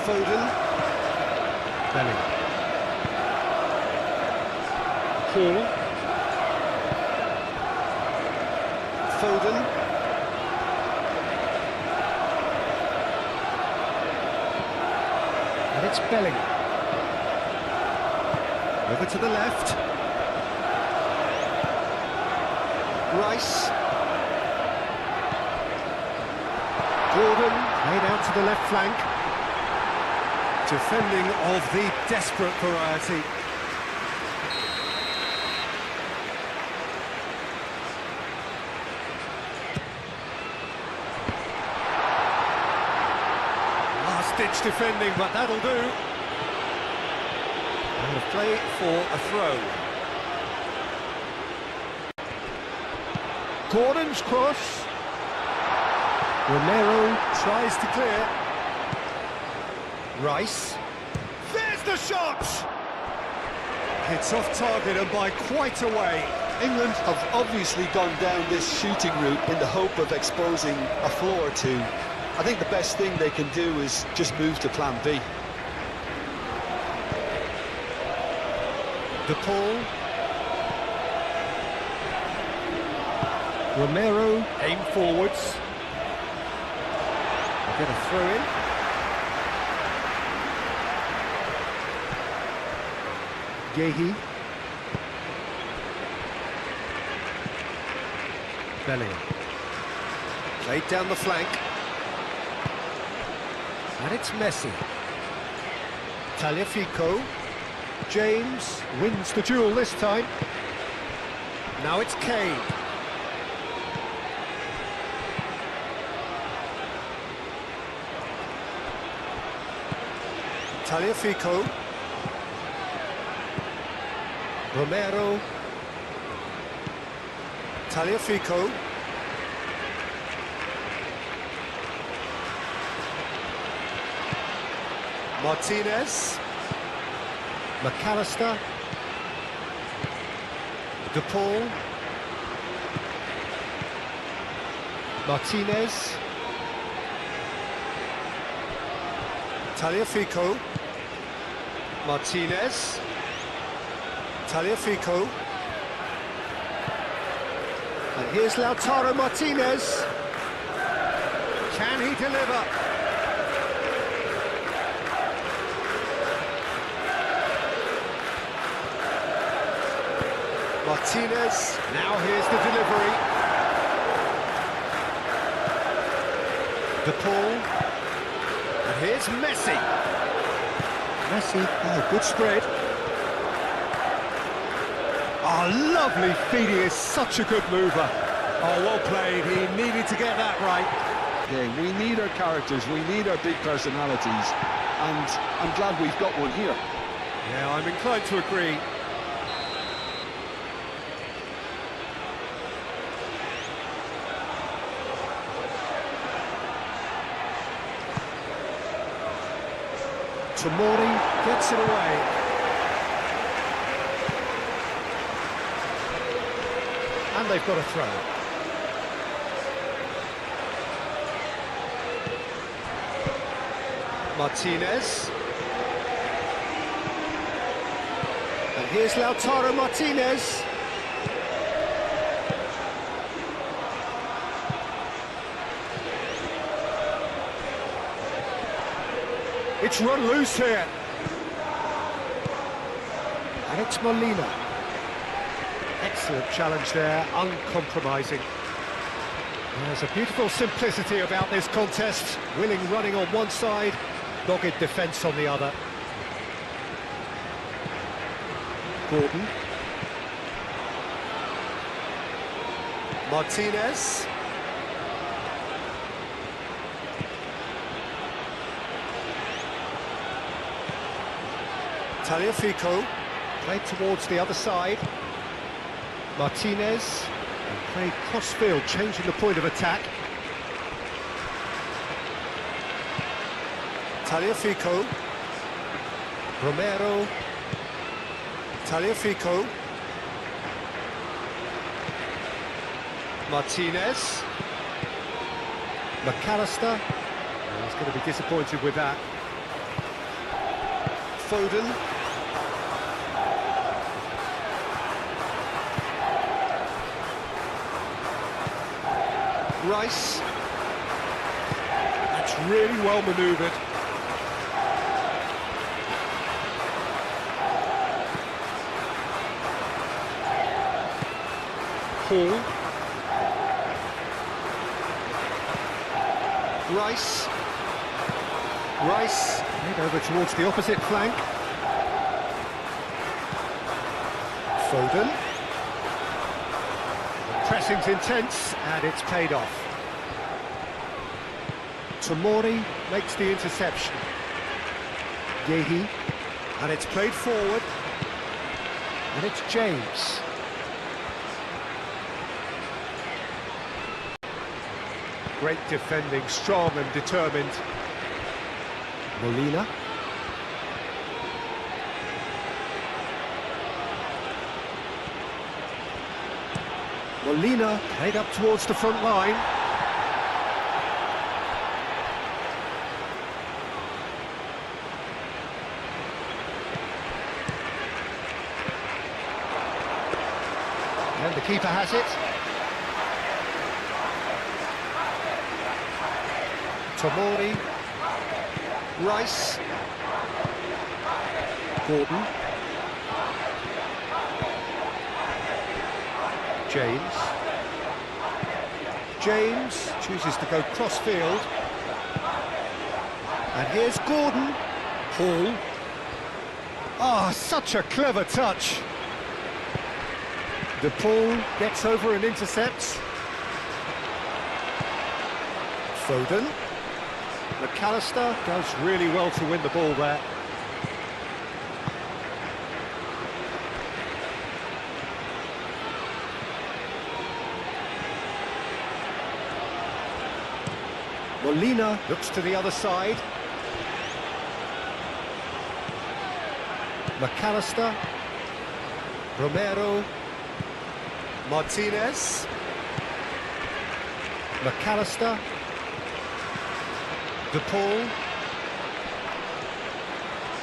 Foden. Belling. Hall. Foden. And it's Belling. Over to the left. Rice. Gordon, played out to the left flank. Defending of the desperate variety. Last-ditch defending, but that'll do. And a play for a throw. Gordon's cross. Romero tries to clear. Rice. There's the shot! It's off target and by quite a way. England have obviously gone down this shooting route in the hope of exposing a flaw or two. I think the best thing they can do is just move to plan B. De Paul. Romero, aim forwards. Get a throw in. Yehi. Belling. Played down the flank. And it's Messi. Taliafico. James wins the duel this time. Now it's Kane. Taliafico. Romero. Taliafico. Martinez. McAllister. De Paul. Martinez. Taliafico. Martinez. Taliafico. And here's Lautaro Martinez. Can he deliver? Martinez, now here's the delivery. De Paul, and here's Messi. Messi, oh, good spread. Oh, lovely feed, he is such a good mover. Oh, well played, he needed to get that right. Okay, we need our characters, we need our big personalities, and I'm glad we've got one here. Yeah, I'm inclined to agree. Tomori gets it away. And they've got a throw. Martinez. And here's Lautaro Martinez. It's run loose here. And it's Molina. Excellent challenge there, uncompromising. There's a beautiful simplicity about this contest. Willing running on one side, dogged defence on the other. Gordon. Martinez. Tagliafico, played towards the other side. Martinez, and played cross-field, changing the point of attack. Tagliafico. Romero. Tagliafico. Martinez. McAllister. He's going to be disappointed with that. Foden. Rice. That's really well manoeuvred. Hall. Rice. Rice. Made over towards the opposite flank. Foden. Pressing's intense, and it's paid off. Tomori makes the interception. Yehi, and it's played forward. And it's James. Great defending, strong and determined. Molina. Molina played up towards the front line. And the keeper has it. Tomori. Rice. Gordon. James. James chooses to go cross-field. And here's Gordon. Hall. Ah, such a clever touch. De Paul gets over and intercepts. Foden. McAllister does really well to win the ball there. Molina looks to the other side. McAllister. Romero. Martinez. McAllister. De Paul.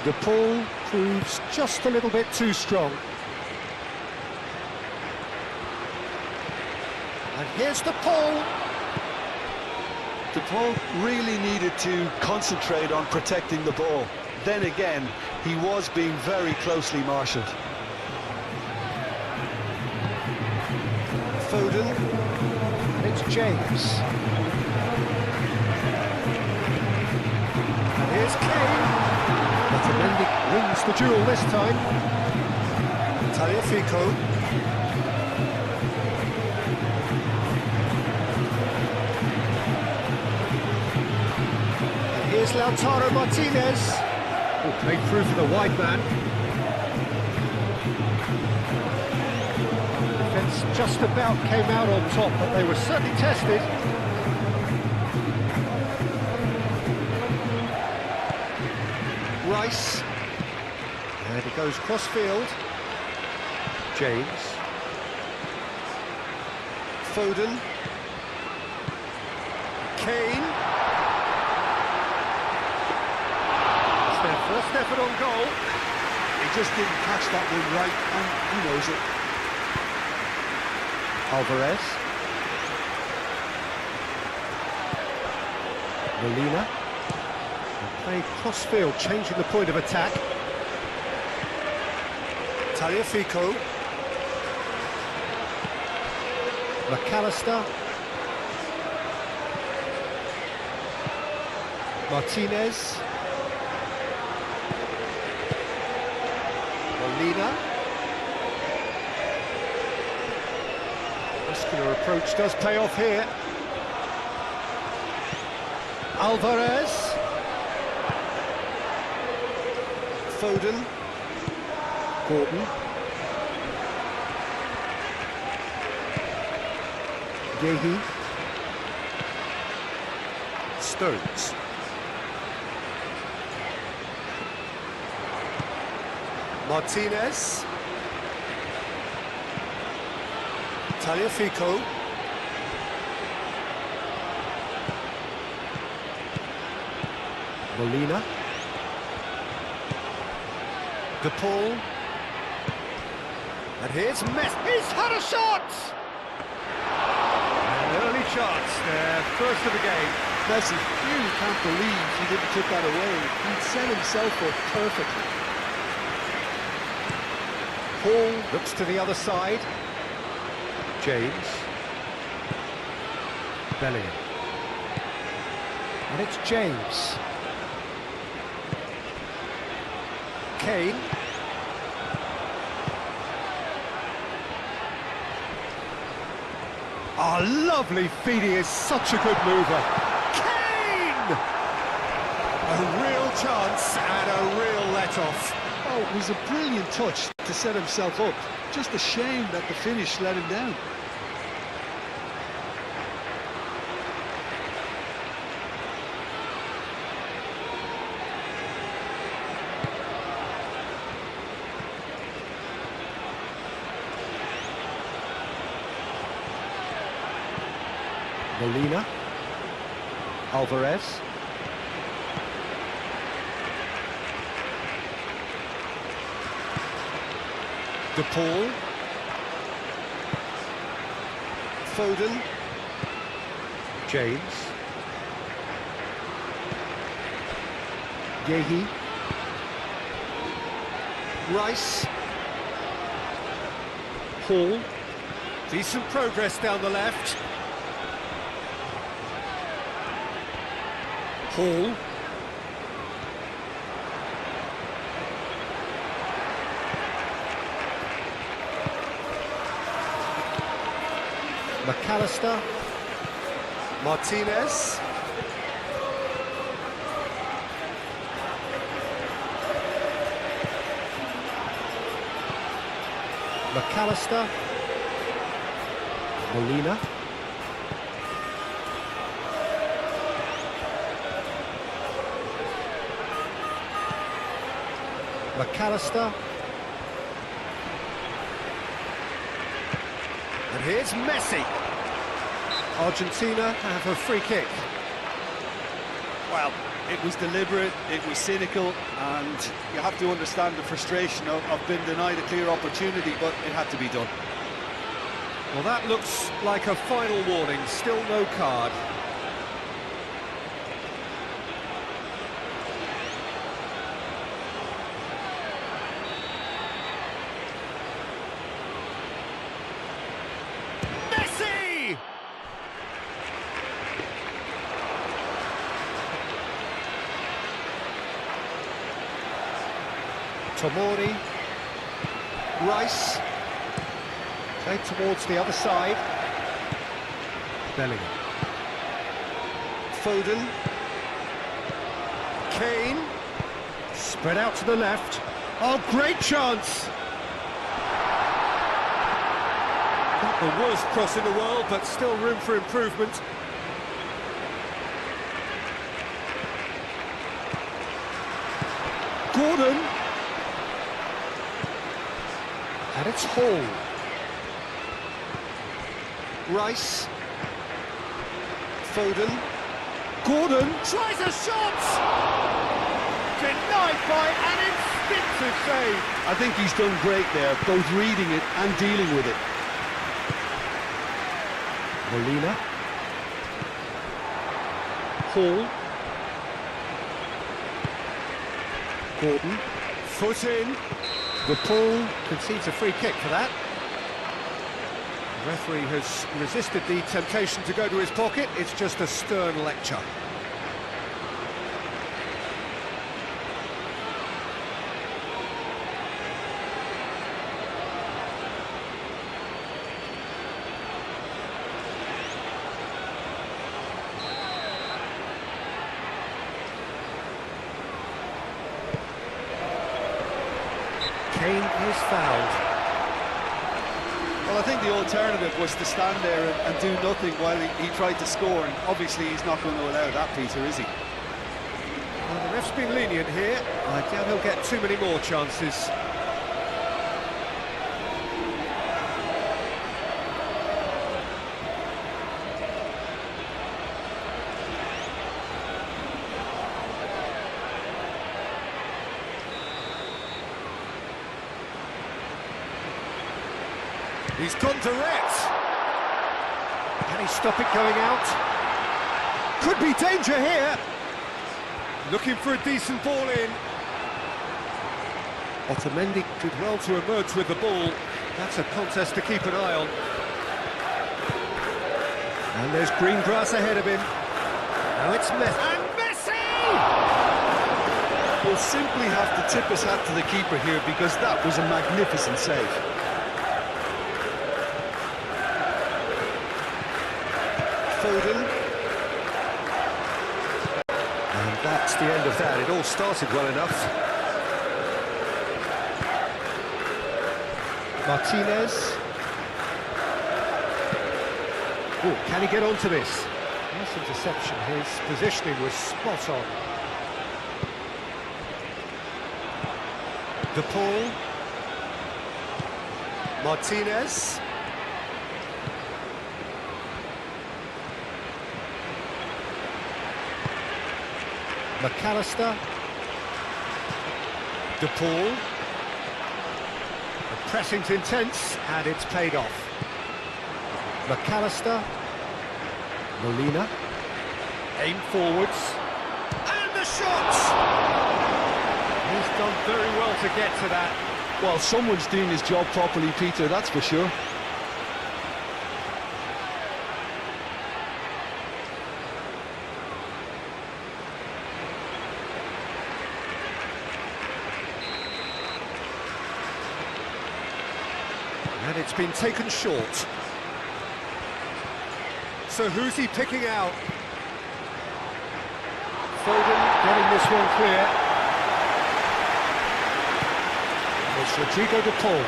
De Paul proves just a little bit too strong. And here's De Paul. De Paul really needed to concentrate on protecting the ball. Then again, he was being very closely marshalled. Foden. And it's James. And here's Kane. Otamendi wins the duel this time. Tagliafico. And here's Lautaro Martinez. Oh, played through for the wide man. Defence just about came out on top, but they were certainly tested. Rice. And it goes cross-field. James. Foden. Kane. It's their first effort on goal. He just didn't catch that one right, and he knows it. Alvarez. Molina. And played cross-field, changing the point of attack. Tagliafico. McAllister. Martinez. Molina. Muscular approach does pay off here. Alvarez. Foden. Gordon. Yehi. Stones. Martinez. Tagliafico. Molina. De Paul. And here's Messi. He's had a shot! An early chance there, first of the game. Messi really can't believe he didn't put that away. He'd set himself up perfectly. Paul looks to the other side. James. Bellingham. And it's James. Kane. Oh, lovely feed, he is such a good mover. Kane! A real chance and a real let-off. Oh, it was a brilliant touch to set himself up. Just a shame that the finish let him down. Molina. Alvarez. De Paul. Foden. James. Yehi. Rice. Hall. Decent progress down the left. Hall. McAllister. Martinez. McAllister. Molina. McAllister. And here's Messi. Argentina have a free kick. Well, it was deliberate, it was cynical, and you have to understand the frustration of being denied a clear opportunity, but it had to be done. Well, that looks like a final warning. Still no card. Tomori. Rice. Played towards the other side. Bellingham. Foden. Kane. Spread out to the left. Oh, great chance! Not the worst cross in the world, but still room for improvement. Gordon. And it's Hall. Rice. Foden. Gordon tries a shot! Denied by an instinctive save. I think he's done great there, both reading it and dealing with it. Molina. Hall. Gordon. Foot in. The pull concedes a free kick for that. The referee has resisted the temptation to go to his pocket. It's just a stern lecture. Kane is fouled. Well, I think the alternative was to stand there and do nothing while he tried to score, and obviously he's not going to allow that, Peter, is he? Well, the ref's been lenient here. I doubt he'll get too many more chances. He's gone direct. Can he stop it going out? Could be danger here. Looking for a decent ball in. Otamendi did well to emerge with the ball. That's a contest to keep an eye on. And there's green grass ahead of him. Now it's Messi. And Messi! We'll simply have to tip his hat to the keeper here, because that was a magnificent save. Foden. And that's the end of that. It all started well enough. Martinez. Oh, can he get onto this? Nice interception. His positioning was spot on. De Paul. Martinez. McAllister. De Paul. The pressing's intense, and it's paid off. McAllister. Molina. Aim forwards. And the shot! He's done very well to get to that. Well, someone's doing his job properly, Peter, that's for sure. And it's been taken short. So who's he picking out? Foden getting this one clear. It's Rodrigo de Paul.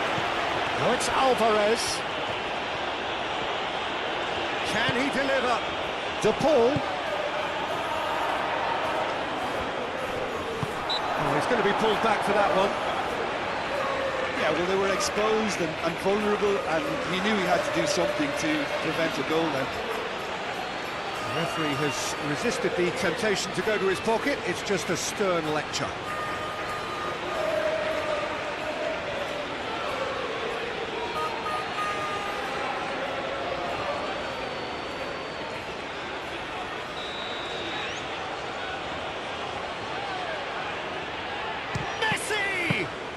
Now it's Alvarez. Can he deliver? De Paul. Oh, he's going to be pulled back for that one. Yeah, well, they were exposed and vulnerable, and he knew he had to do something to prevent a goal then. The referee has resisted the temptation to go to his pocket. It's just a stern lecture.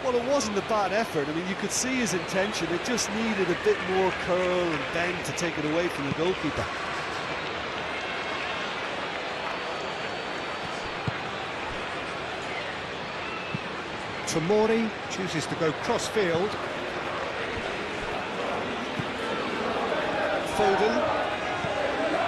Well, it wasn't a bad effort. I mean, you could see his intention. It just needed a bit more curl and bend to take it away from the goalkeeper. Tomori chooses to go cross-field. Foden.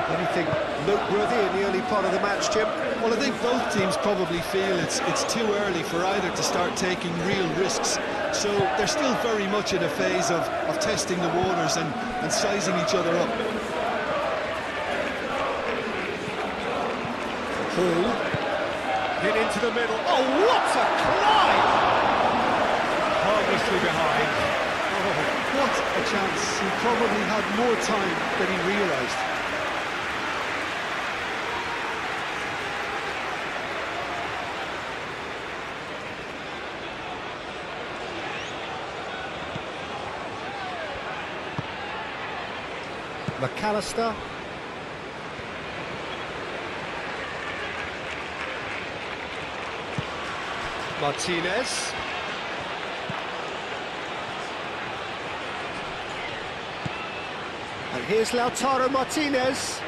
Anything noteworthy in the early part of the match, Jim? Well, I think both teams probably feel it's too early for either to start taking real risks. So they're still very much in a phase of testing the waters and sizing each other up. Hall. Hit into the middle. Oh, what a climb! Harmlessly behind. Oh, what a chance. He probably had more time than he realised. McAllister. Martinez. And here's Lautaro Martinez.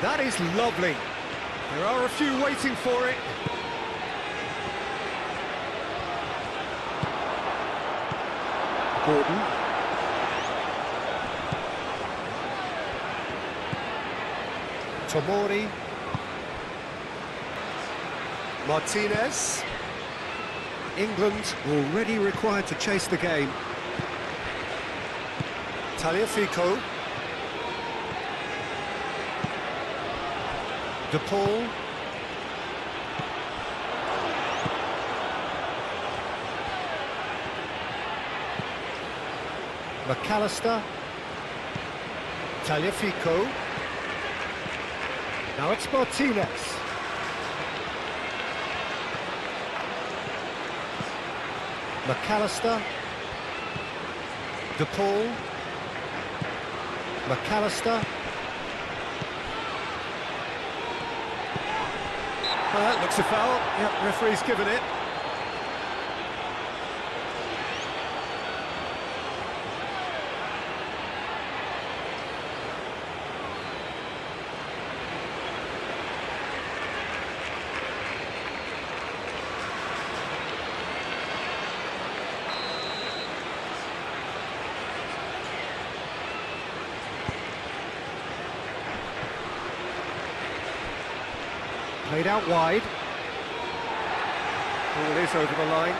That is lovely. There are a few waiting for it. Gordon. Tomori. Martinez. England already required to chase the game. Tagliafico. De Paul. McAllister. Tagliafico. Now it's Martinez. McAllister. De Paul. McAllister. Well, that looks a foul. Yep, referee's given it. Played out wide. Ball is over the line.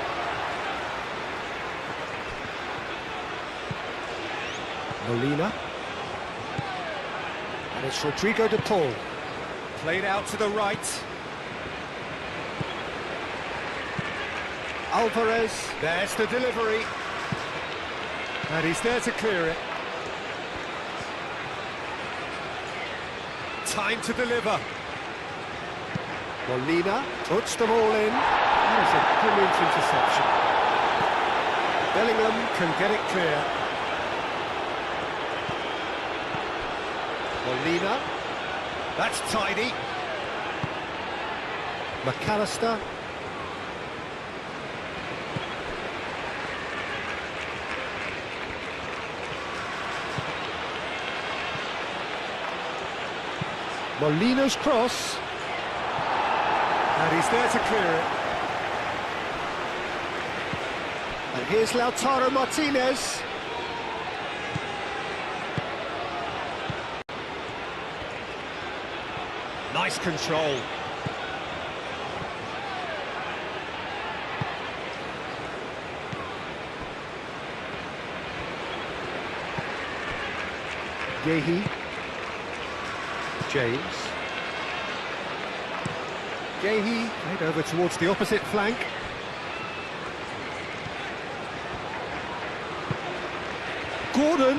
Molina. And it's Rodrigo de Paul. Played out to the right. Alvarez. There's the delivery. And he's there to clear it. Time to deliver. Molina puts them all in. That is a brilliant interception. Bellingham can get it clear. Molina. That's tidy. McAllister. Molina's cross. And he's there to clear it. And here's Lautaro Martinez. Nice control. Yehi. James. Yehi played over towards the opposite flank. Gordon.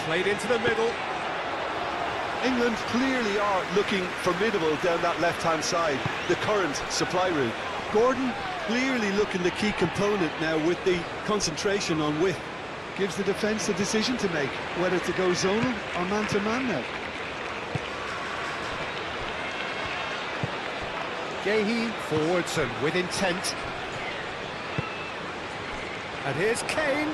Played into the middle. England clearly are looking formidable down that left-hand side, the current supply route. Gordon clearly looking the key component now with the concentration on width. Gives the defence a decision to make, whether to go zonal or man-to-man now. Yehi forwards and with intent. And here's Kane.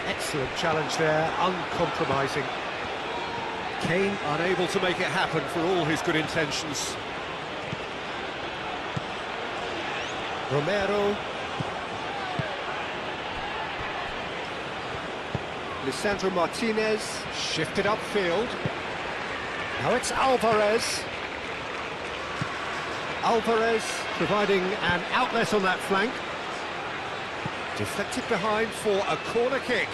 Excellent challenge there, uncompromising. Kane unable to make it happen for all his good intentions. Romero. Lisandro Martinez, shifted upfield. Now it's Alvarez. Alvarez providing an outlet on that flank. Deflected behind for a corner kick.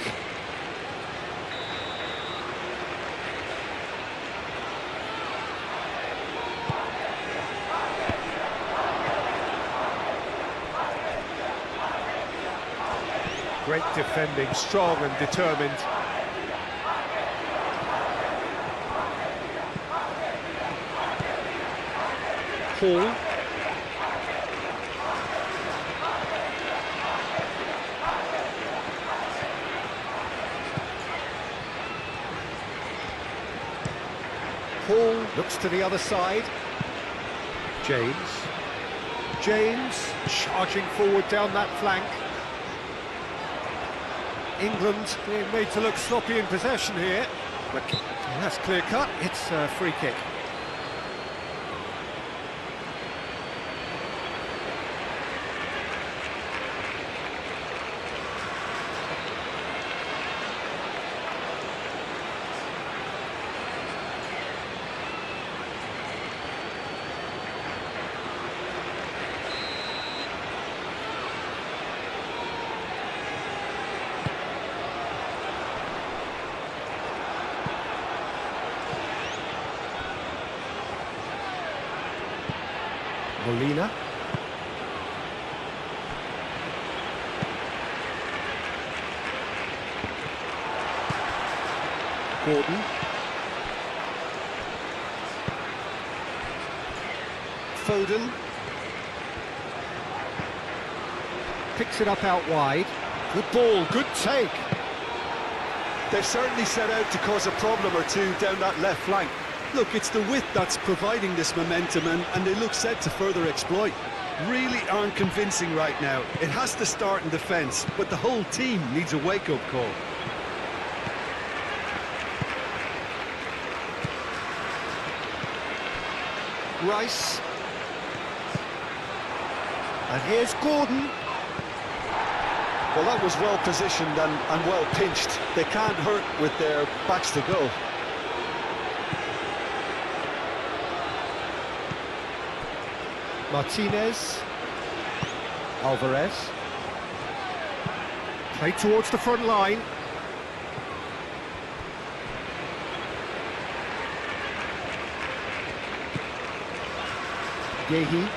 Great defending, strong and determined. Hall. Hall looks to the other side. James. James charging forward down that flank. England being made to look sloppy in possession here. But that's clear cut, it's a free kick. Molina. Gordon. Foden. Picks it up out wide. Good ball, good take. They've certainly set out to cause a problem or two down that left flank. Look, it's the width that's providing this momentum, and they look set to further exploit. Really aren't convincing right now. It has to start in defence, but the whole team needs a wake-up call. Rice. And here's Gordon. Well, that was well positioned and well pinched. They can't hurt with their backs to goal. Martinez. Alvarez. Play towards the front line. Yehi.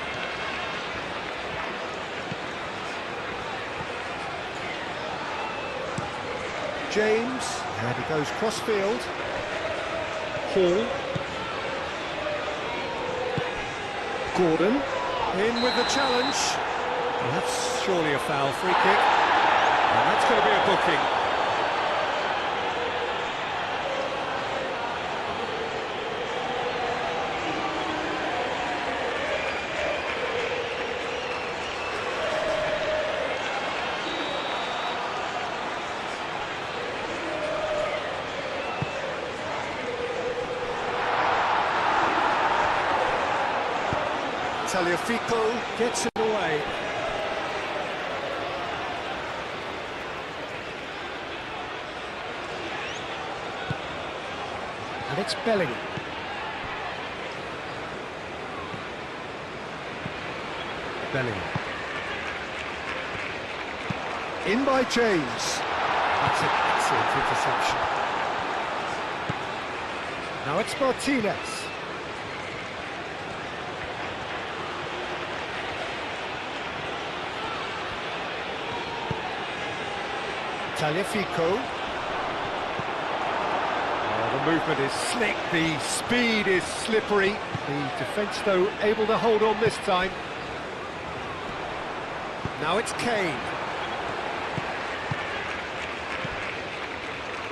James. And he goes cross-field. Hall. Gordon. In with the challenge. Well, that's surely a foul, free kick. And that's going to be a booking. Tagliafico gets it away. And it's Bellingham. Bellingham. In by James. That's an excellent interception. Now it's Martinez. Tagliafico. The movement is slick, the speed is slippery. The defence, though, able to hold on this time. Now it's Kane.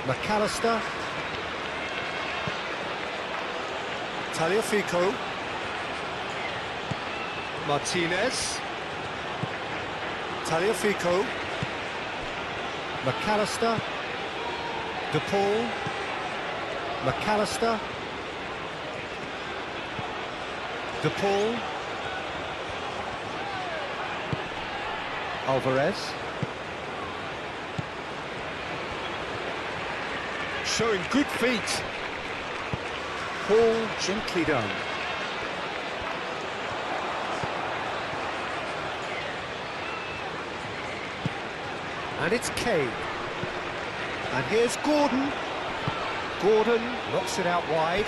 McAllister. Tagliafico. Martinez. Tagliafico. McAllister. De Paul. McAllister. De Paul. Alvarez. Showing good feet. Ball gently done. And it's Kane. And here's Gordon. Gordon knocks it out wide.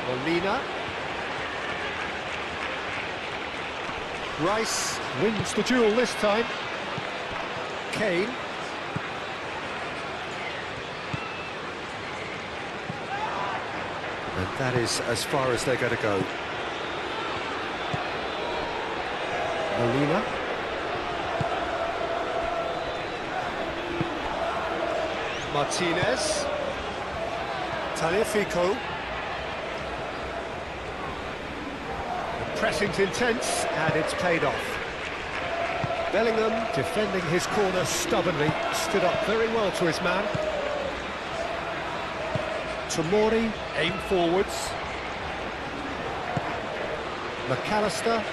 Molina. Rice wins the duel this time. Kane. And that is as far as they're going to go. Molina. Martinez. Tagliafico. The pressing's intense and it's paid off. Bellingham defending his corner stubbornly, stood up very well to his man. Tomori, aim forwards. McAllister.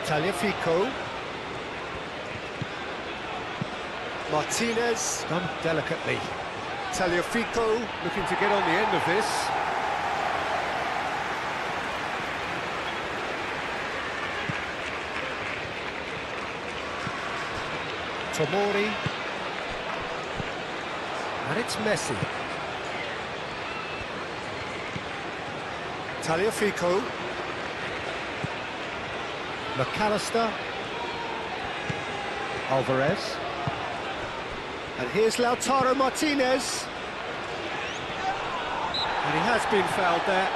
Tagliafico. Martinez, done delicately. Tagliafico looking to get on the end of this. Tomori. And it's Messi. Tagliafico. McAllister. Alvarez. And here's Lautaro Martinez. And he has been fouled there.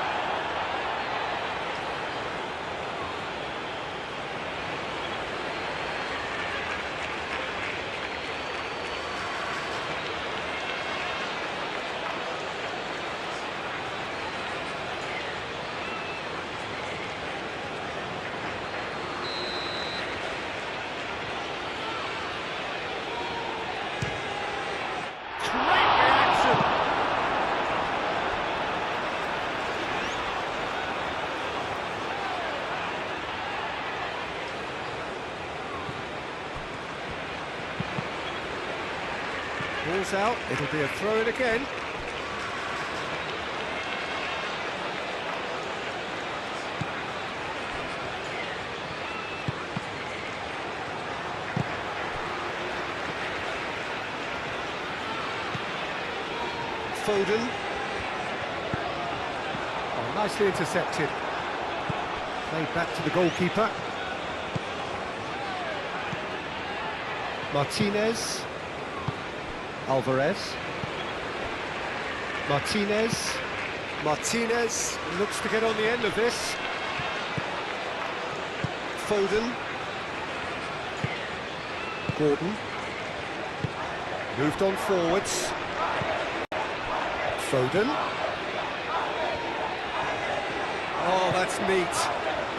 Ball's out, it'll be a throw-in again. Foden. Oh, nicely intercepted. Played back to the goalkeeper. Martinez. Alvarez. Martinez. Martinez looks to get on the end of this. Foden. Gordon. Moved on forwards. Foden. Oh, that's neat.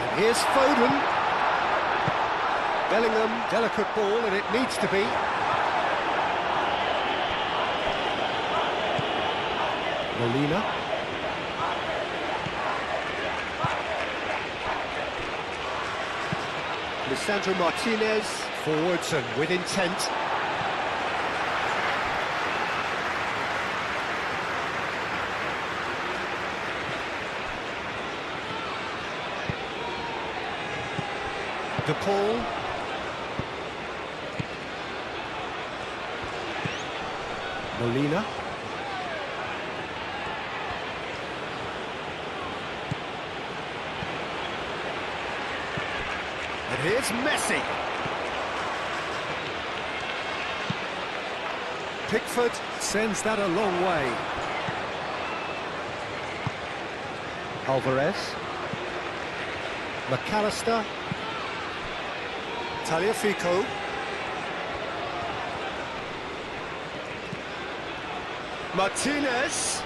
And here's Foden. Bellingham, delicate ball, and it needs to be. Molina. Lisandro Martinez, forwards and with intent. De Paul. Molina. And here's Messi. Pickford sends that a long way. Alvarez. McAllister. Tagliafico. Martinez.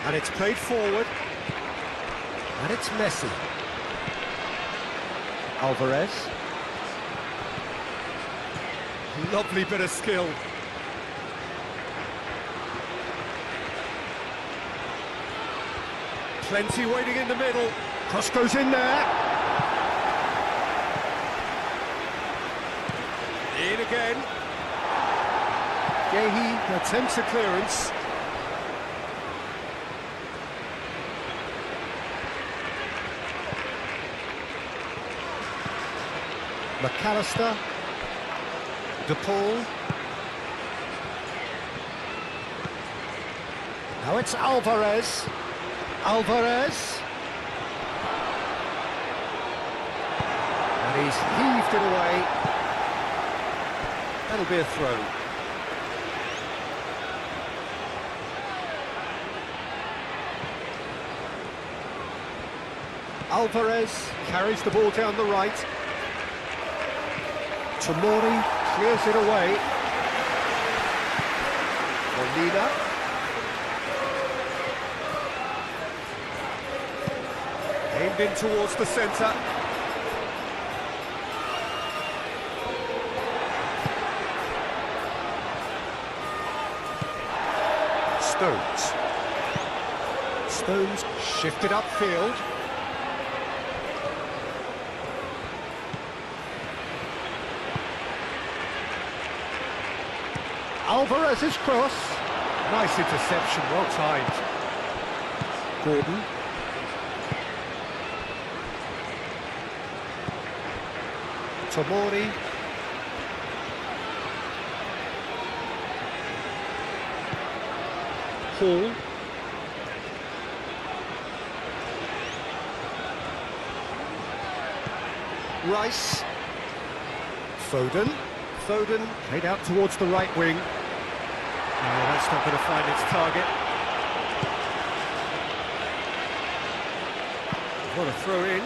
And it's played forward. And it's Messi. Alvarez. Lovely bit of skill. Plenty waiting in the middle. Cross goes in there. In again. Gehi attempts a clearance. McAllister. De Paul. Now it's Alvarez. Alvarez. And he's heaved it away. That'll be a throw. Alvarez carries the ball down the right. Tomori clears it away. Molina. Aimed in towards the centre. Stones. Stones shifted upfield. Alvarez's cross. Nice interception, well timed. Gordon. Tomori. Hall. Rice. Foden. Foden played out towards the right wing. No, that's not going to find its target. What a throw in.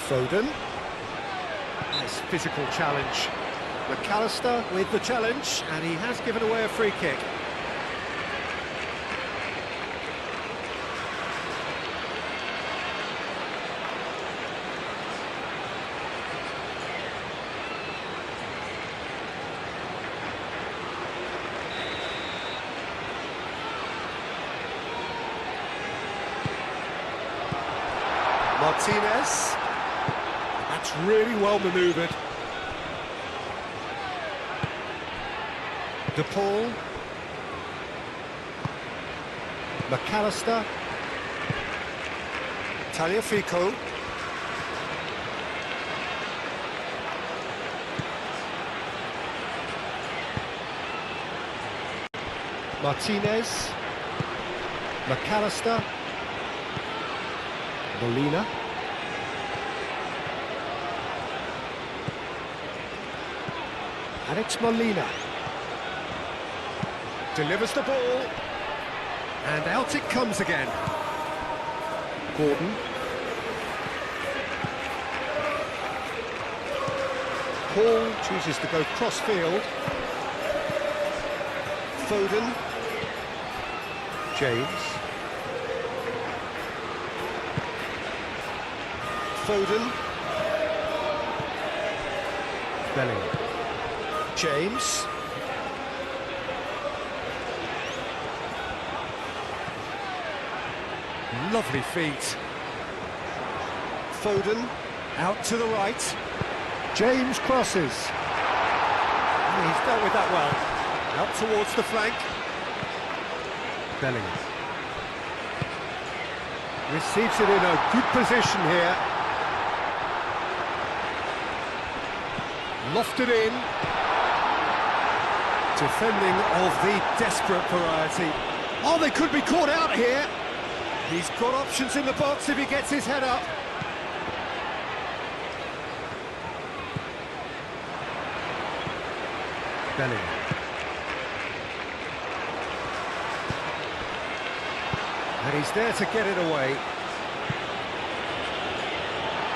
Foden. Nice physical challenge. McAllister with the challenge, and he has given away a free kick. Martinez. That's really well manoeuvred. De Paul. McAllister. Tagliafico. Martinez. McAllister. Molina. And it's Molina. Delivers the ball. And out it comes again. Gordon. Hall chooses to go cross-field. Foden. James. Foden. Bellingham. James. Lovely feet. Foden out to the right. James crosses. Oh, he's dealt with that well. Out towards the flank. Bellingham. Receives it in a good position here. Lofted in. Defending of the desperate variety. Oh, they could be caught out here. He's got options in the box if he gets his head up. Bellingham. And he's there to get it away.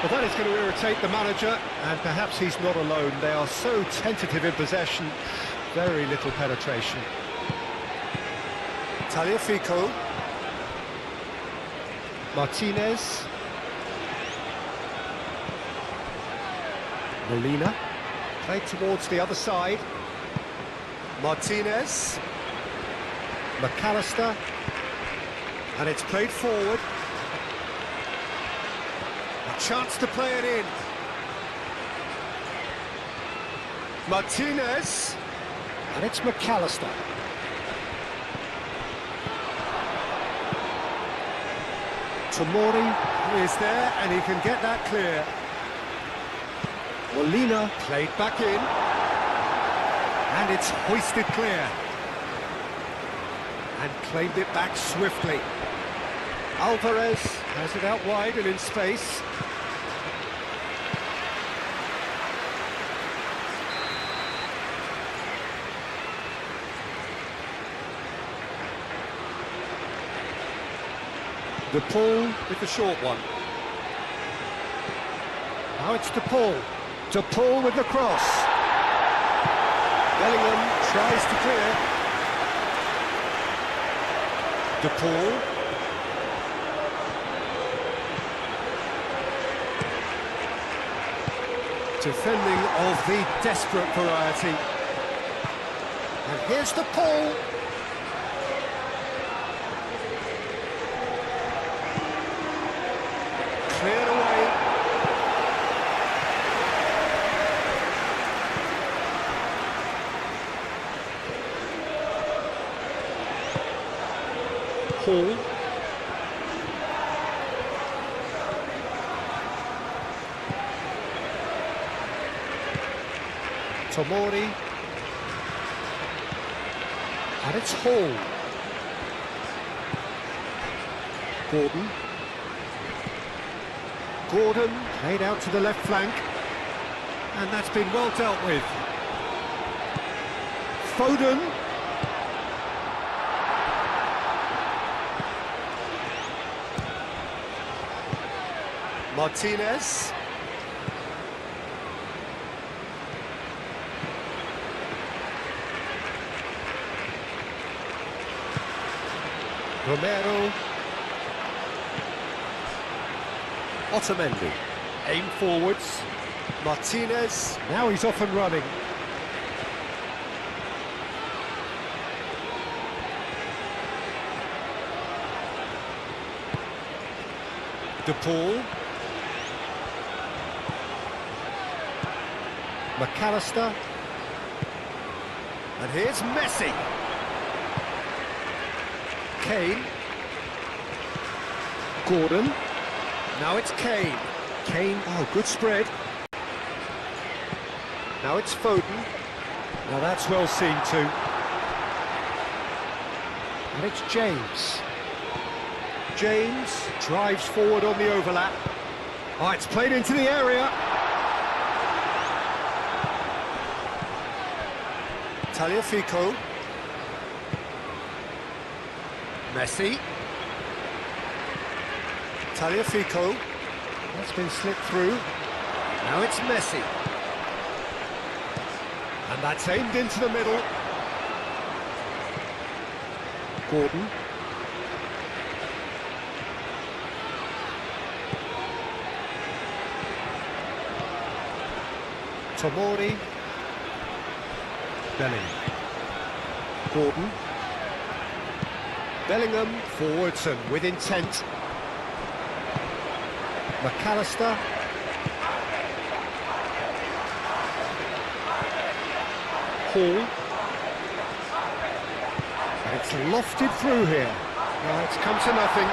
Well, that is going to irritate the manager, and perhaps he's not alone. They are so tentative in possession, very little penetration. Tagliafico. Martinez. Molina. Played towards the other side. Martinez. McAllister. And it's played forward. A chance to play it in. Martinez. And it's McAllister. Tomori is there, and he can get that clear. Molina played back in. And it's hoisted clear. And claimed it back swiftly. Alvarez has it out wide and in space. De Paul with the short one. Now it's De Paul. De Paul with the cross. Bellingham tries to clear. De Paul. Defending of the desperate variety. And here's De Paul. Cleared away. Hall. Tomori. And it's Hall. Gordon. Gordon played out to the left flank. And that's been well dealt with. Foden. Martinez. Romero. Otamendi. Aim forwards. Martinez. Now he's off and running. De Paul. McAllister. And here's Messi. Kane. Gordon. Now it's Kane. Kane, oh, good spread. Now it's Foden. Now that's well seen too. And it's James. James drives forward on the overlap. Oh, it's played into the area. Tagliafico. Messi. Tagliafico. That's been slipped through. Now it's Messi. And that's aimed into the middle. Gordon. Tomori. Bellingham. Gordon. Bellingham forwards and with intent. McAllister. Hall. And it's lofted through here. Well, it's come to nothing.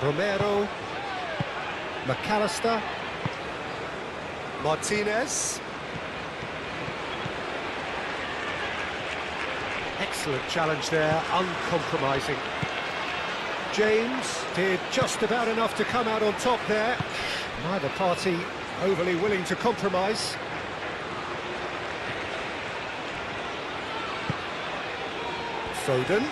Romero. McAllister. Martinez. Excellent challenge there, uncompromising. James did just about enough to come out on top there. Neither party overly willing to compromise. Foden.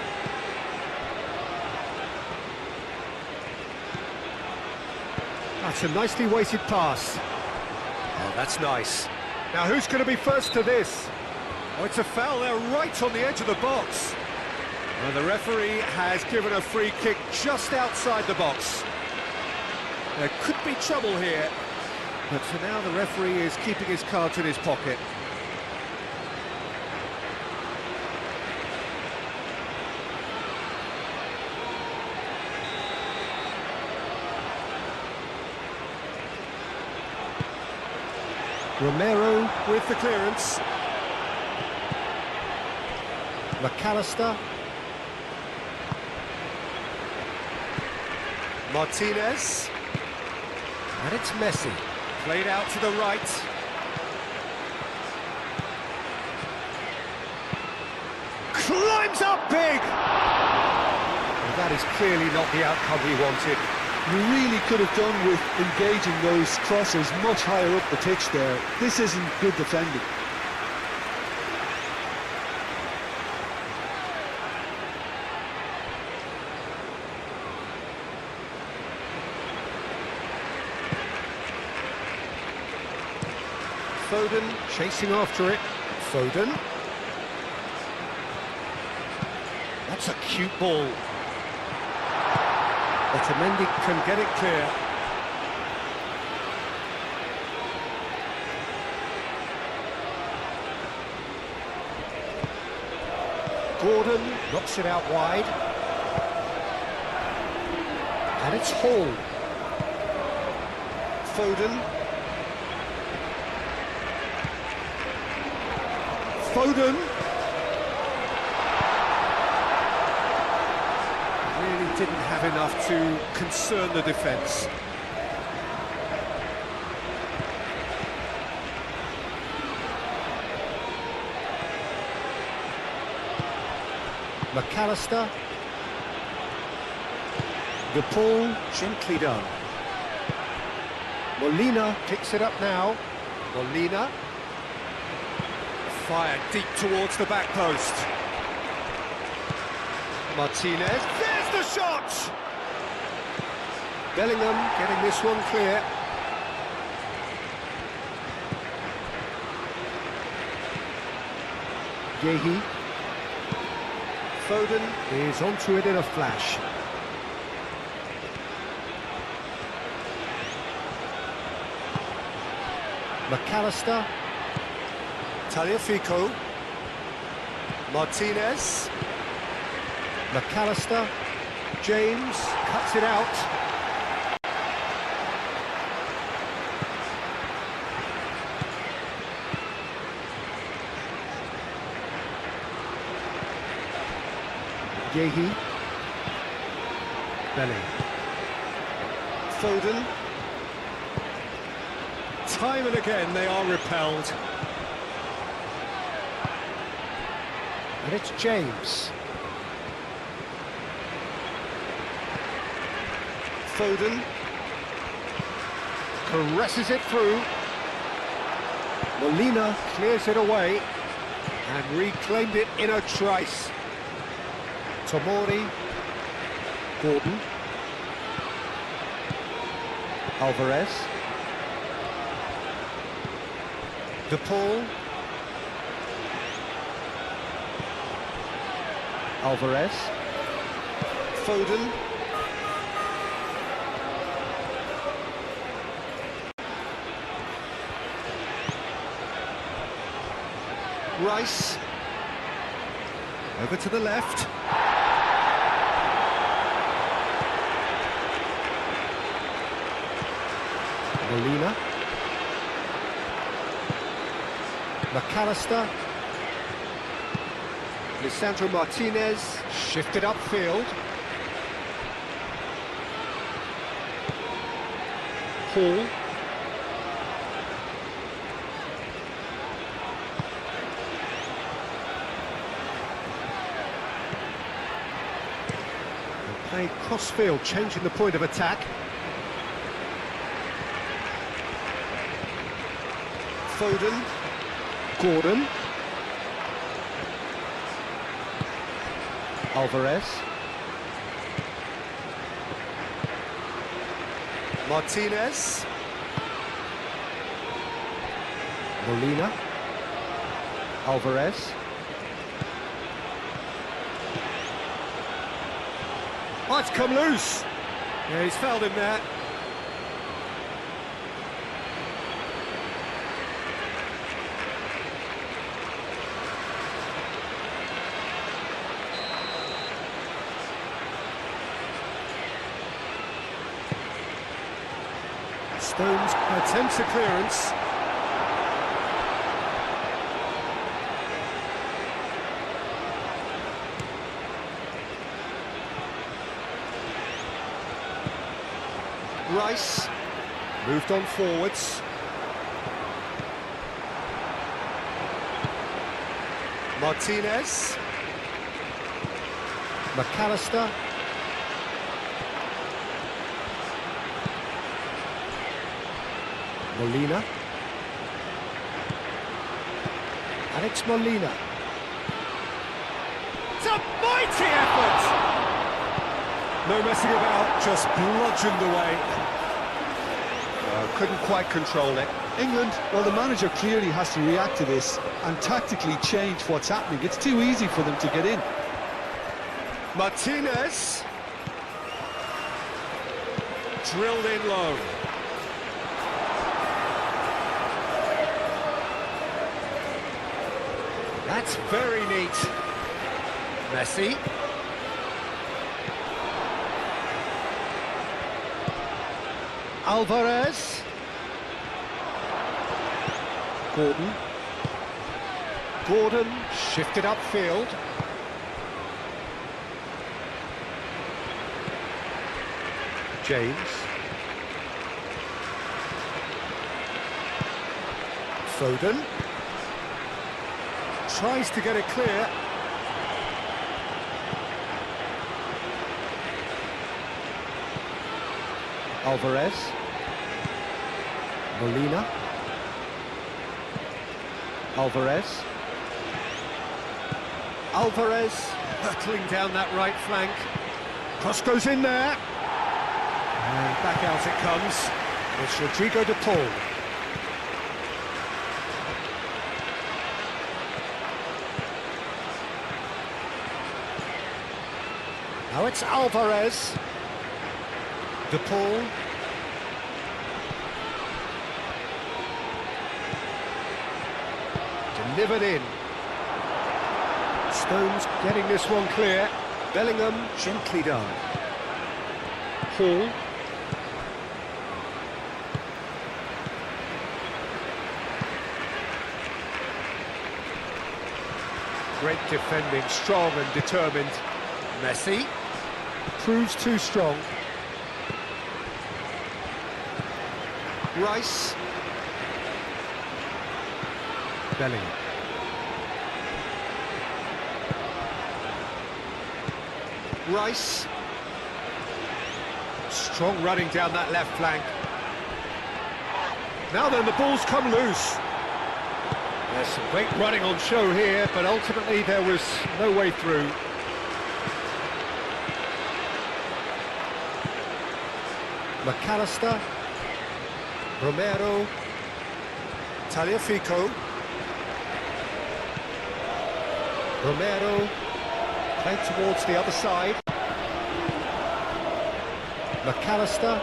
That's a nicely weighted pass. Oh, that's nice. Now who's going to be first to this? Oh, it's a foul there right on the edge of the box. And the referee has given a free kick just outside the box. There could be trouble here, but for now the referee is keeping his cards in his pocket. Romero with the clearance. McAllister. Martinez. And it's Messi. Played out to the right. Climbs up big! Well, that is clearly not the outcome he wanted. You really could have done with engaging those crosses much higher up the pitch there. This isn't good defending. Foden chasing after it. Foden. That's a cute ball. Otamendi can get it clear. Gordon knocks it out wide. And it's Hall. Foden. Foden. Really didn't have enough to concern the defence. McAllister. The ball gently done. Molina picks it up now. Molina. Fired deep towards the back post. Martinez. There's the shot! Bellingham getting this one clear. Yehi. Foden is onto it in a flash. McAllister. Tagliafico. Martinez. McAllister. James cuts it out. Yehi. Belly. Foden. Time and again they are repelled. And it's James. Foden. Caresses it through. Molina clears it away and reclaimed it in a trice. Tomori. Gordon. Alvarez. DePaul. Alvarez. Foden. Rice. Over to the left. Molina. McAllister. Lisandro Martinez shifted upfield. Hall. a cross-field, changing the point of attack. Foden. Gordon. Alvarez. Martinez. Molina. Alvarez. Oh, it's come loose. Yeah, he's fouled him there. Stones attempts a clearance. Rice. Moved on forwards. Martinez. McAllister. Molina. Alex Molina. It's a mighty effort! No messing about, just bludgeoned away. Couldn't quite control it. England, well, the manager clearly has to react to this and tactically change what's happening. It's too easy for them to get in. Martinez. Drilled in low. That's very neat. Messi. Alvarez. Gordon. Gordon shifted upfield. James. Foden. Tries to get it clear. Alvarez. Molina. Alvarez. Alvarez hurtling down that right flank. Cross goes in there. And back out it comes. It's Rodrigo de Paul. Now it's Alvarez. De Paul. Delivered in. Stones getting this one clear. Bellingham gently done. Hall. Great defending, strong and determined. Messi. Proves too strong. Rice. Bellingham. Rice. Strong running down that left flank. Now then, the ball's come loose. There's some great running on show here, but ultimately there was no way through. McAllister. Romero. Tagliafico. Romero. Played towards the other side. McAllister.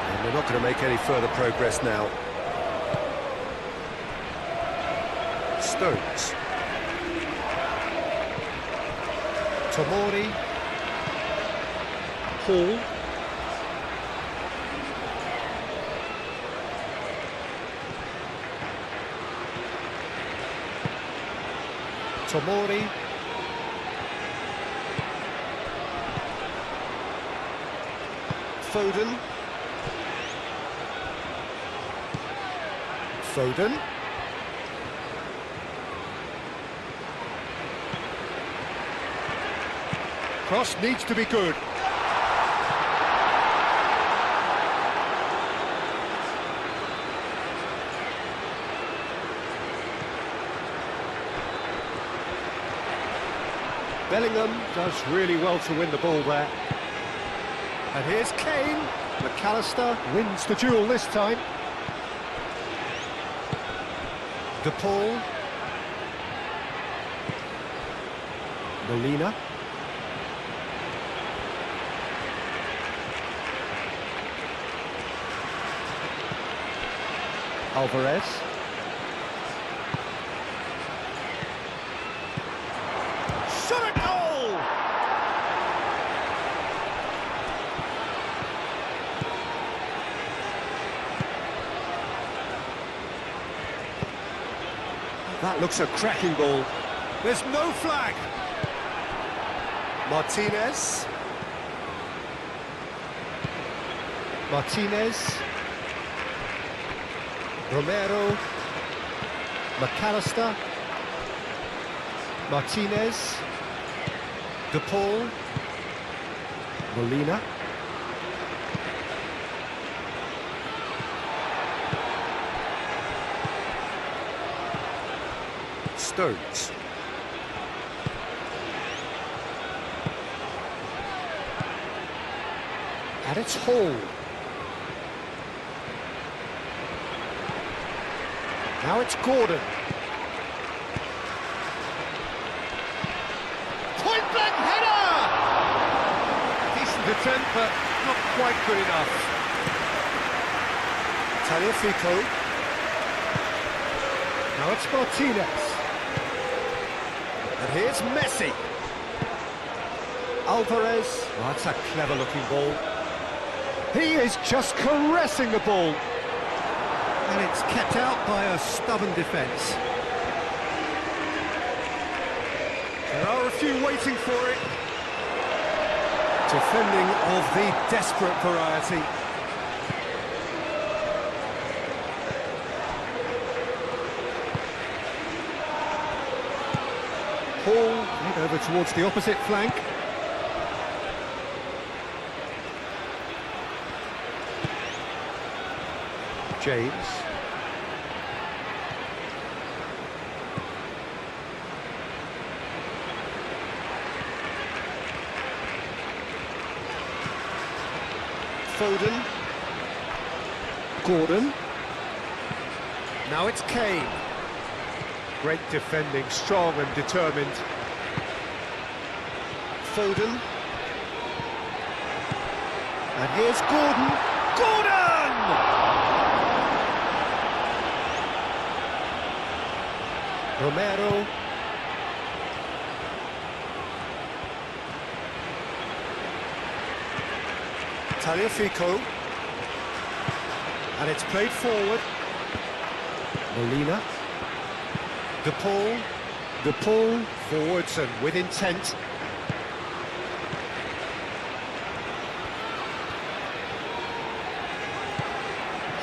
And we're not going to make any further progress now. Stones. Tomori. Hall. Tomori. Foden. Foden. cross needs to be good. Bellingham does really well to win the ball there. And here's Kane. McAllister wins the duel this time. De Paul. Molina. Alvarez. Shot a goal! That looks a cracking ball. There's no flag. Martinez. Romero. McAllister. Martinez. De Paul. Molina. Stones. And it's Hall. Now it's Gordon. Point-blank header! Decent attempt, but not quite good enough. Tagliafico. Now it's Martinez. And here's Messi. Alvarez. Oh, that's a clever-looking ball. He is just caressing the ball. And it's kept out by a stubborn defence. There are a few waiting for it. Defending of the desperate variety. Hall, head over towards the opposite flank. James. Foden. Gordon. Now it's Kane. Great defending, strong and determined. Foden. And here's Gordon. Gordon! Romero. Tagliafico. And it's played forward. Molina. De Paul. De Paul forwards and with intent.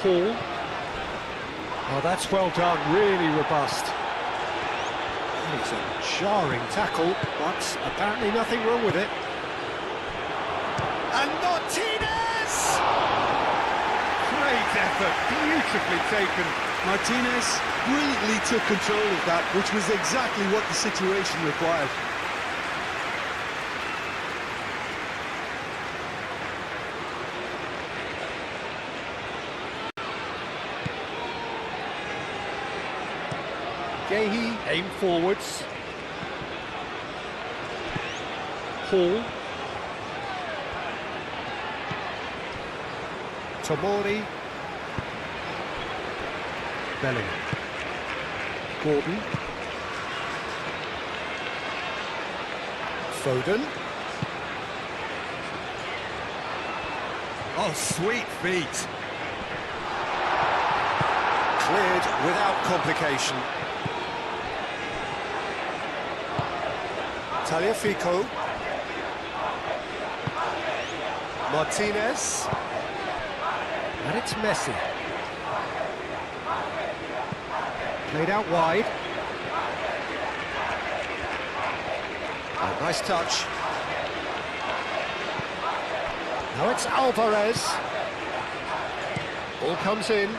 Hall. Oh, that's well done, really robust. It's a jarring tackle, but apparently nothing wrong with it. And Martinez! Great effort, beautifully taken. Martinez brilliantly took control of that, which was exactly what the situation required. Gahey aim forwards. Hall. Tomori. Bellingham. Gordon. Foden. Oh, sweet feet. Cleared without complication. Tagliafico. Martinez. And it's Messi. Played out wide. Oh, nice touch. Now it's Alvarez. Ball comes in.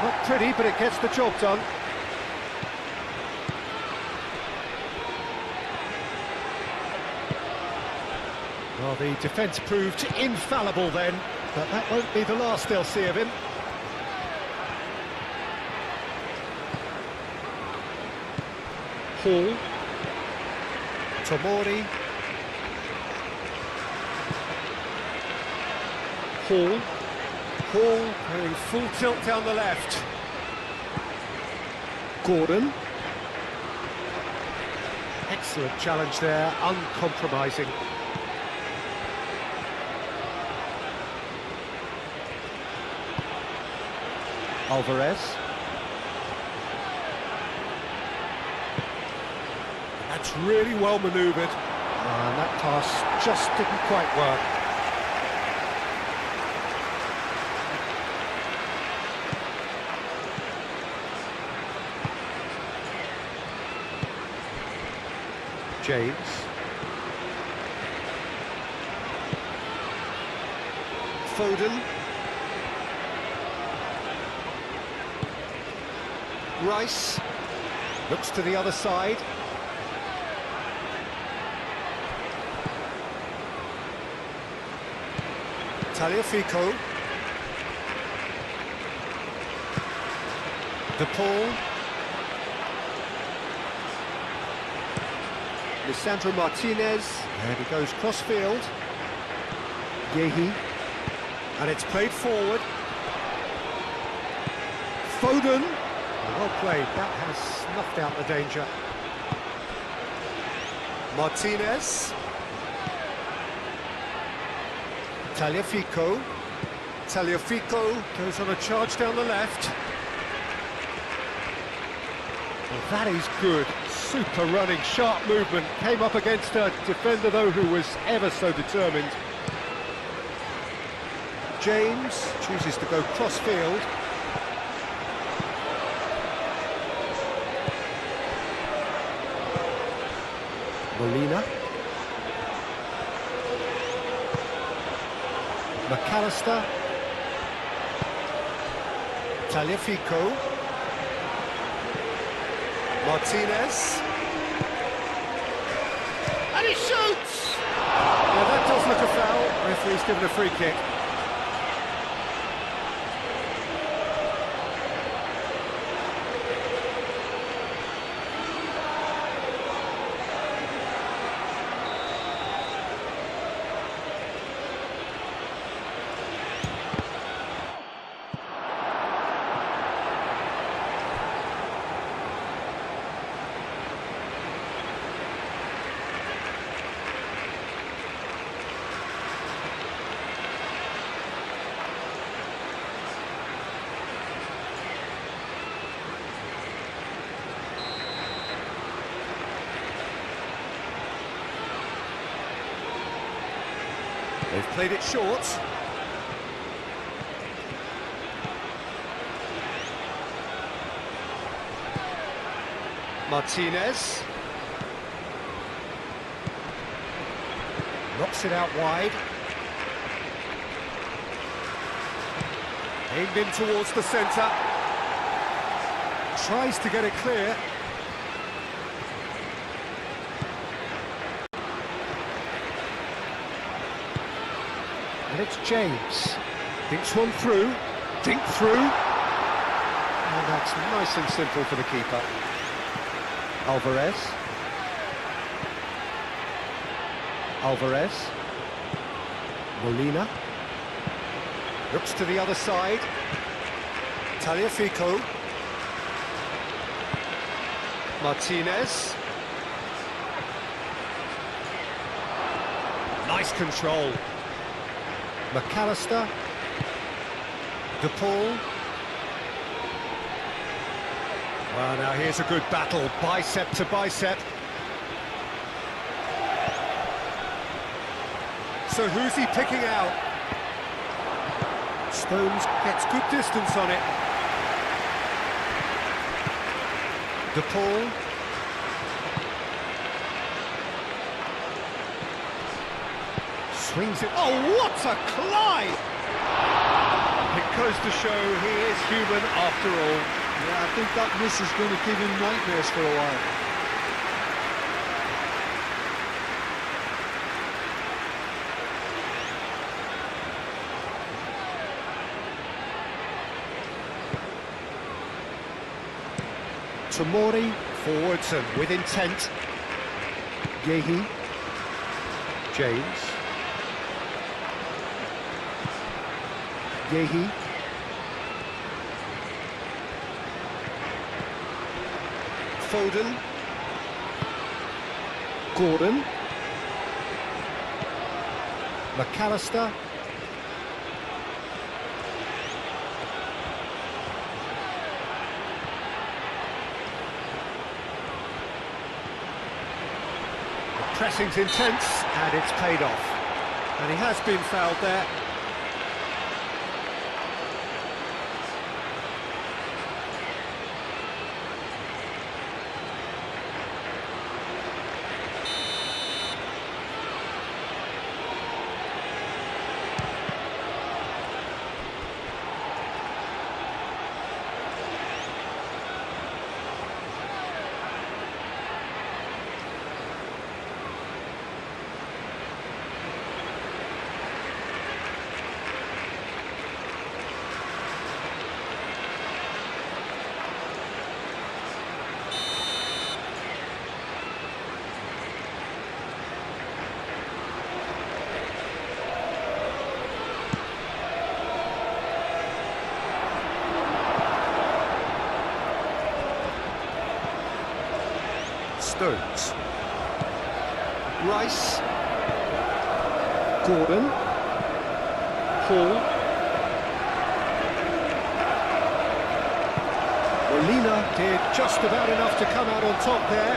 Not pretty, but it gets the job done. Well, the defence proved infallible then, but that won't be the last they'll see of him. Hall. Tomori. Hall. Hall going full tilt down the left. Gordon. Excellent challenge there, uncompromising. Alvarez. That's really well manoeuvred. And that pass just didn't quite work. James. Foden. Rice. Looks to the other side. Tagliafico. De Paul. Lisandro Martinez. And he goes cross-field. Yehi. And it's played forward. Foden. Well played, that has snuffed out the danger. Martinez. Tagliafico. Tagliafico goes on a charge down the left. Well, that is good. Super running, sharp movement. Came up against a defender, though, who was ever so determined. James chooses to go cross-field. Molina. McAllister. Tagliafico. Martinez. And he shoots! Now that does look a foul. Referee's given a free kick. They've played it short. Martinez. Knocks it out wide. Aimed in towards the centre. Tries to get it clear. And it's James. Dinks one through. Dink through. And that's nice and simple for the keeper. Alvarez. Alvarez. Molina. Looks to the other side. Tagliafico. Martinez. Nice control. McAllister. De Paul. Well, now here's a good battle, bicep to bicep. So who's he picking out? Stones gets good distance on it. De Paul. Swings it. Oh, what a climb! It goes to show he is human after all. Yeah, I think that miss is going to give him nightmares for a while. Tomori forwards and with intent. Yehi. James. Yehi. Foden. Gordon. McAllister. The pressing's intense and it's paid off. And he has been fouled there. Stones. Rice. Gordon. Hall. Molina did just about enough to come out on top there.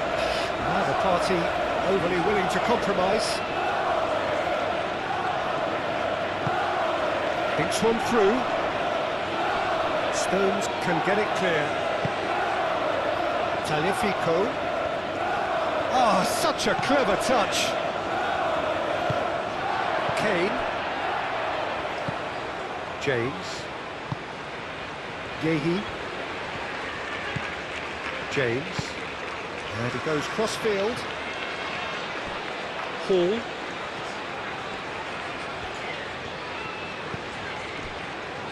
Neither party overly willing to compromise. Thinks one through. Stones can get it clear. Taliafico. Oh, such a clever touch. Kane. James. Yehi. James. And he goes cross-field. Hall.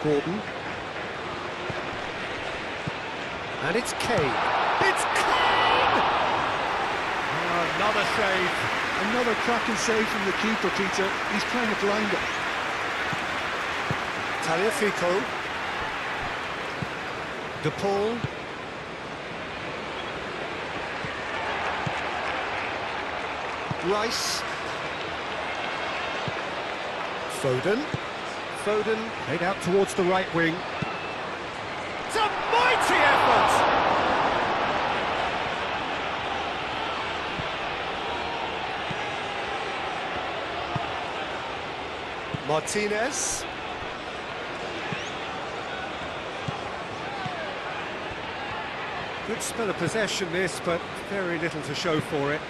Gordon. And it's Kane. It's Kane! Oh, another save. Another cracking save from the keeper, Peter. He's trying to blind him. Taliafico. De Paul. Rice. Foden. Foden played out towards the right wing. It's a mighty effort! Martinez. Good spell of possession this, but very little to show for it.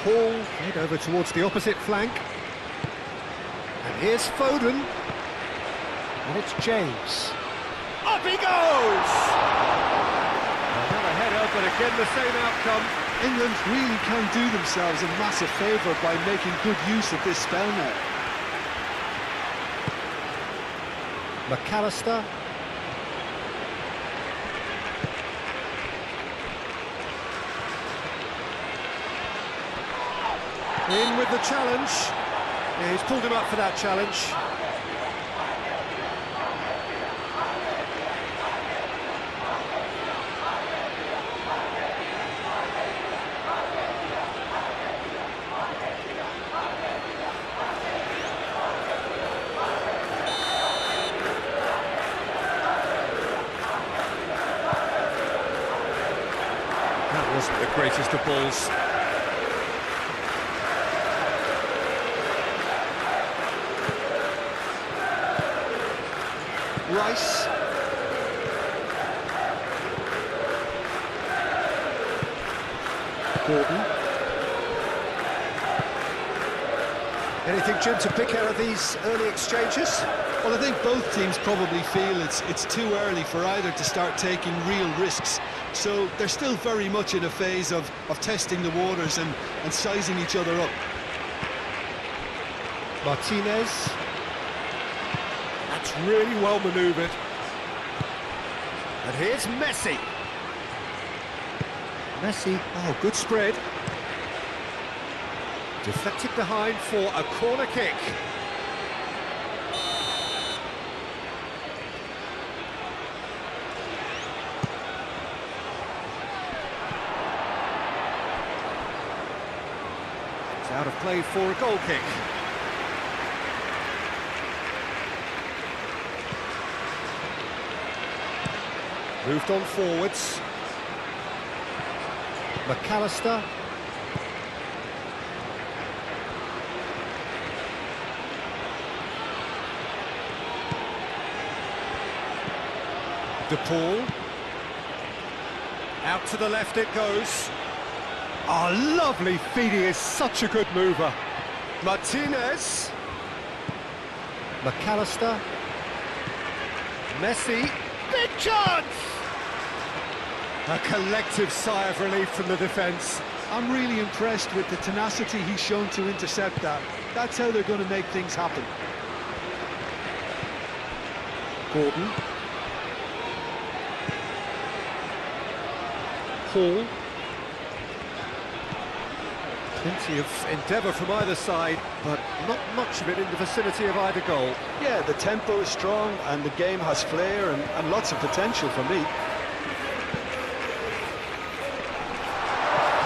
Hall head over towards the opposite flank. And here's Foden. And it's James. Up he goes! Another header, but again the same outcome. England really can do themselves a massive favour by making good use of this spell now. McAllister. In with the challenge. Yeah, he's pulled him up for that challenge. That wasn't the greatest of balls. Rice. Gordon. Anything, Jim, to pick out of these early exchanges? Well, I think both teams probably feel it's too early for either to start taking real risks. So they're still very much in a phase of testing the waters and sizing each other up. Martinez. That's really well manoeuvred. And here's Messi. Messi, oh, good spread. Deflected behind for a corner kick. It's out of play for a goal kick. Moved on forwards. McAllister. De Paul. Out to the left it goes. Oh, lovely feed, he is such a good mover. Martinez. McAllister. Messi. Big chance! A collective sigh of relief from the defence. I'm really impressed with the tenacity he's shown to intercept that. That's how they're going to make things happen. Gordon. Hall. Plenty of endeavour from either side, but not much of it in the vicinity of either goal. Yeah, the tempo is strong and the game has flair and lots of potential for me.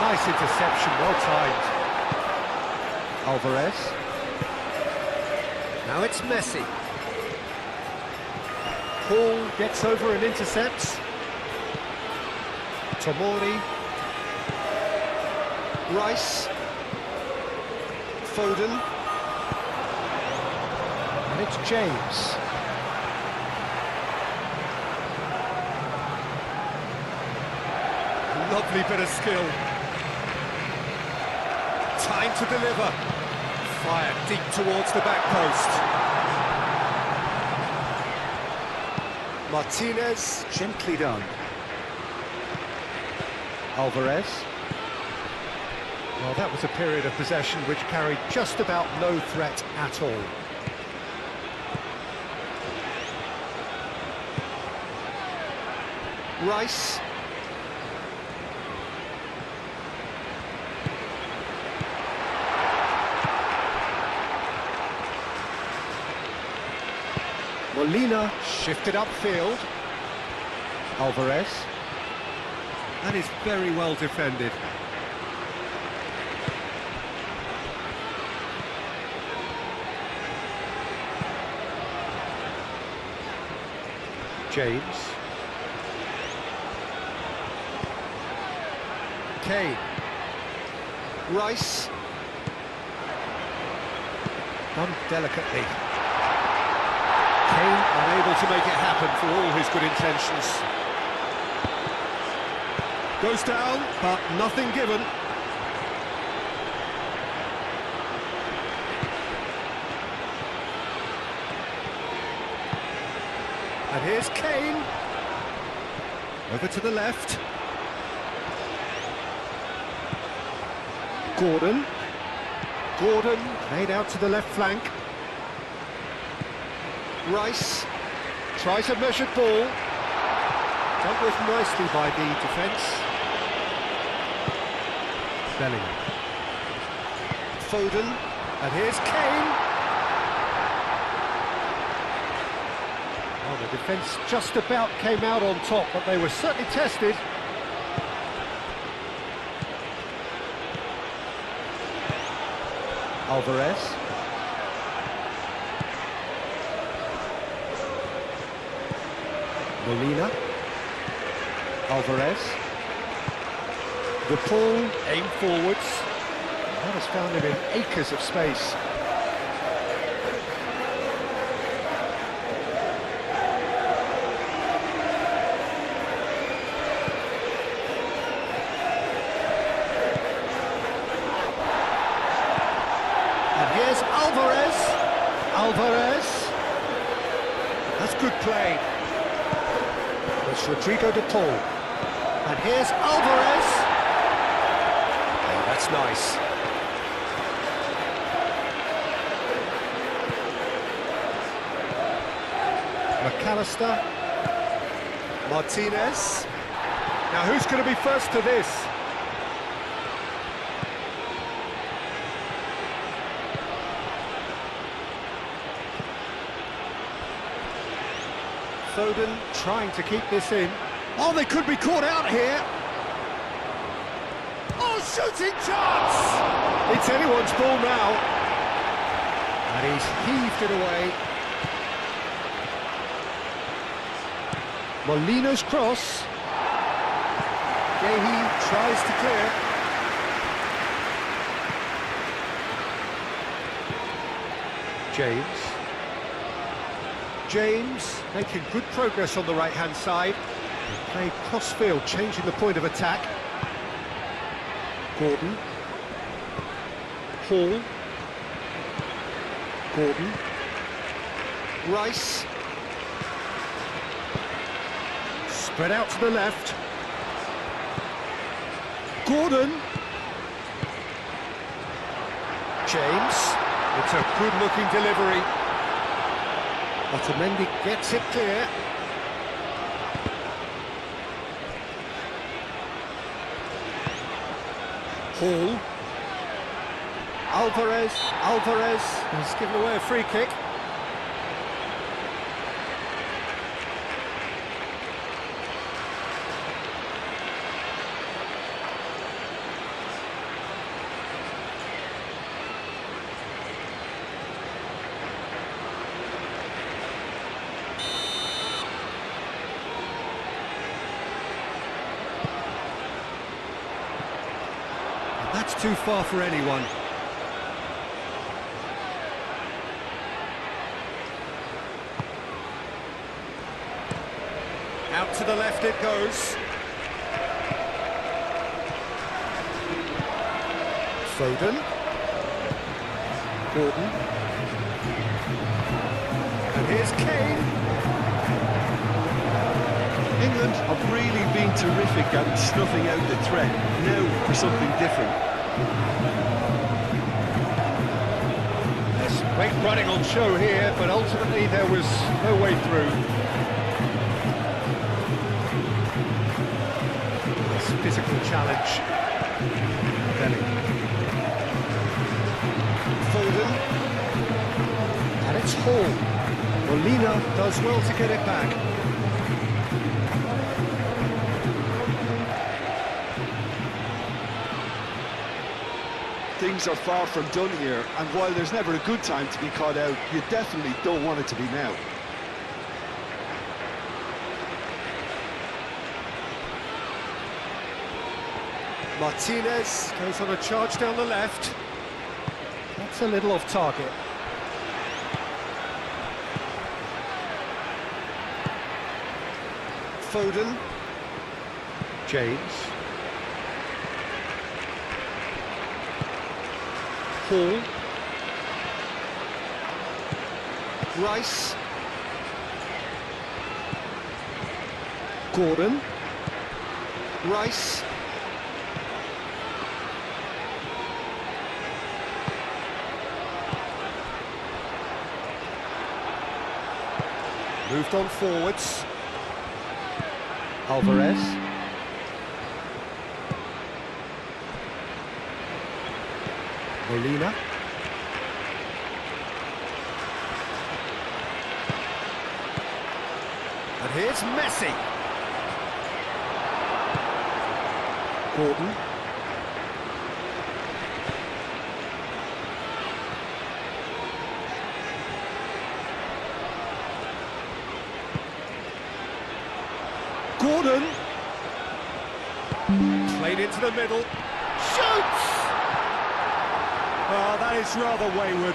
Nice interception, well timed. Alvarez. Now it's Messi. Hall gets over and intercepts. Tomori. Rice. Foden. And it's James. Lovely bit of skill. Time to deliver. Fired deep towards the back post. Martinez, gently done. Alvarez. Well, that was a period of possession which carried just about no threat at all. Rice. Molina shifted upfield. Alvarez. That is very well defended. James. Kane. Rice. Done delicately. Kane unable to make it happen for all his good intentions. Goes down, but nothing given. And here's Kane. Over to the left. Gordon. Gordon made out to the left flank. Rice tries a measured ball. Dealt with nicely by the defence. Bellingham. Foden. And here's Kane. Oh, the defence just about came out on top, but they were certainly tested. Alvarez. Molina. Alvarez. De Paul, aim forwards. That has found him in acres of space. Alvarez. That's good play. It's Rodrigo de Paul. And here's Alvarez. Oh, that's nice. McAllister. Martinez. Now who's going to be first to this? Foden trying to keep this in. Oh, they could be caught out here. Oh, shooting chance! It's anyone's ball now. And he's heaved it away. Molina's cross. Gehi tries to clear. James making good progress on the right-hand side. Play cross-field, changing the point of attack. Gordon. Hall. Gordon. Rice. Spread out to the left. Gordon. James. It's a good-looking delivery. Otamendi gets it clear. Hall. Alvarez has given away a free kick. That's too far for anyone. Out to the left it goes. Foden. Gordon. And here's Kane. England have really been terrific at snuffing out the threat. Now for something different. There's great running on show here, but ultimately there was no way through. This physical challenge. Bellingham. Foden. And it's Hall. Molina does well to get it back. Things are far from done here, and while there's never a good time to be caught out, you definitely don't want it to be now. Martinez goes on a charge down the left. That's a little off target. Foden. James. Hall. Rice. Gordon. Rice. Moved on forwards. Alvarez. Molina. And here's Messi. Gordon. Gordon. Played into the middle. Shoots! Oh, that is rather wayward.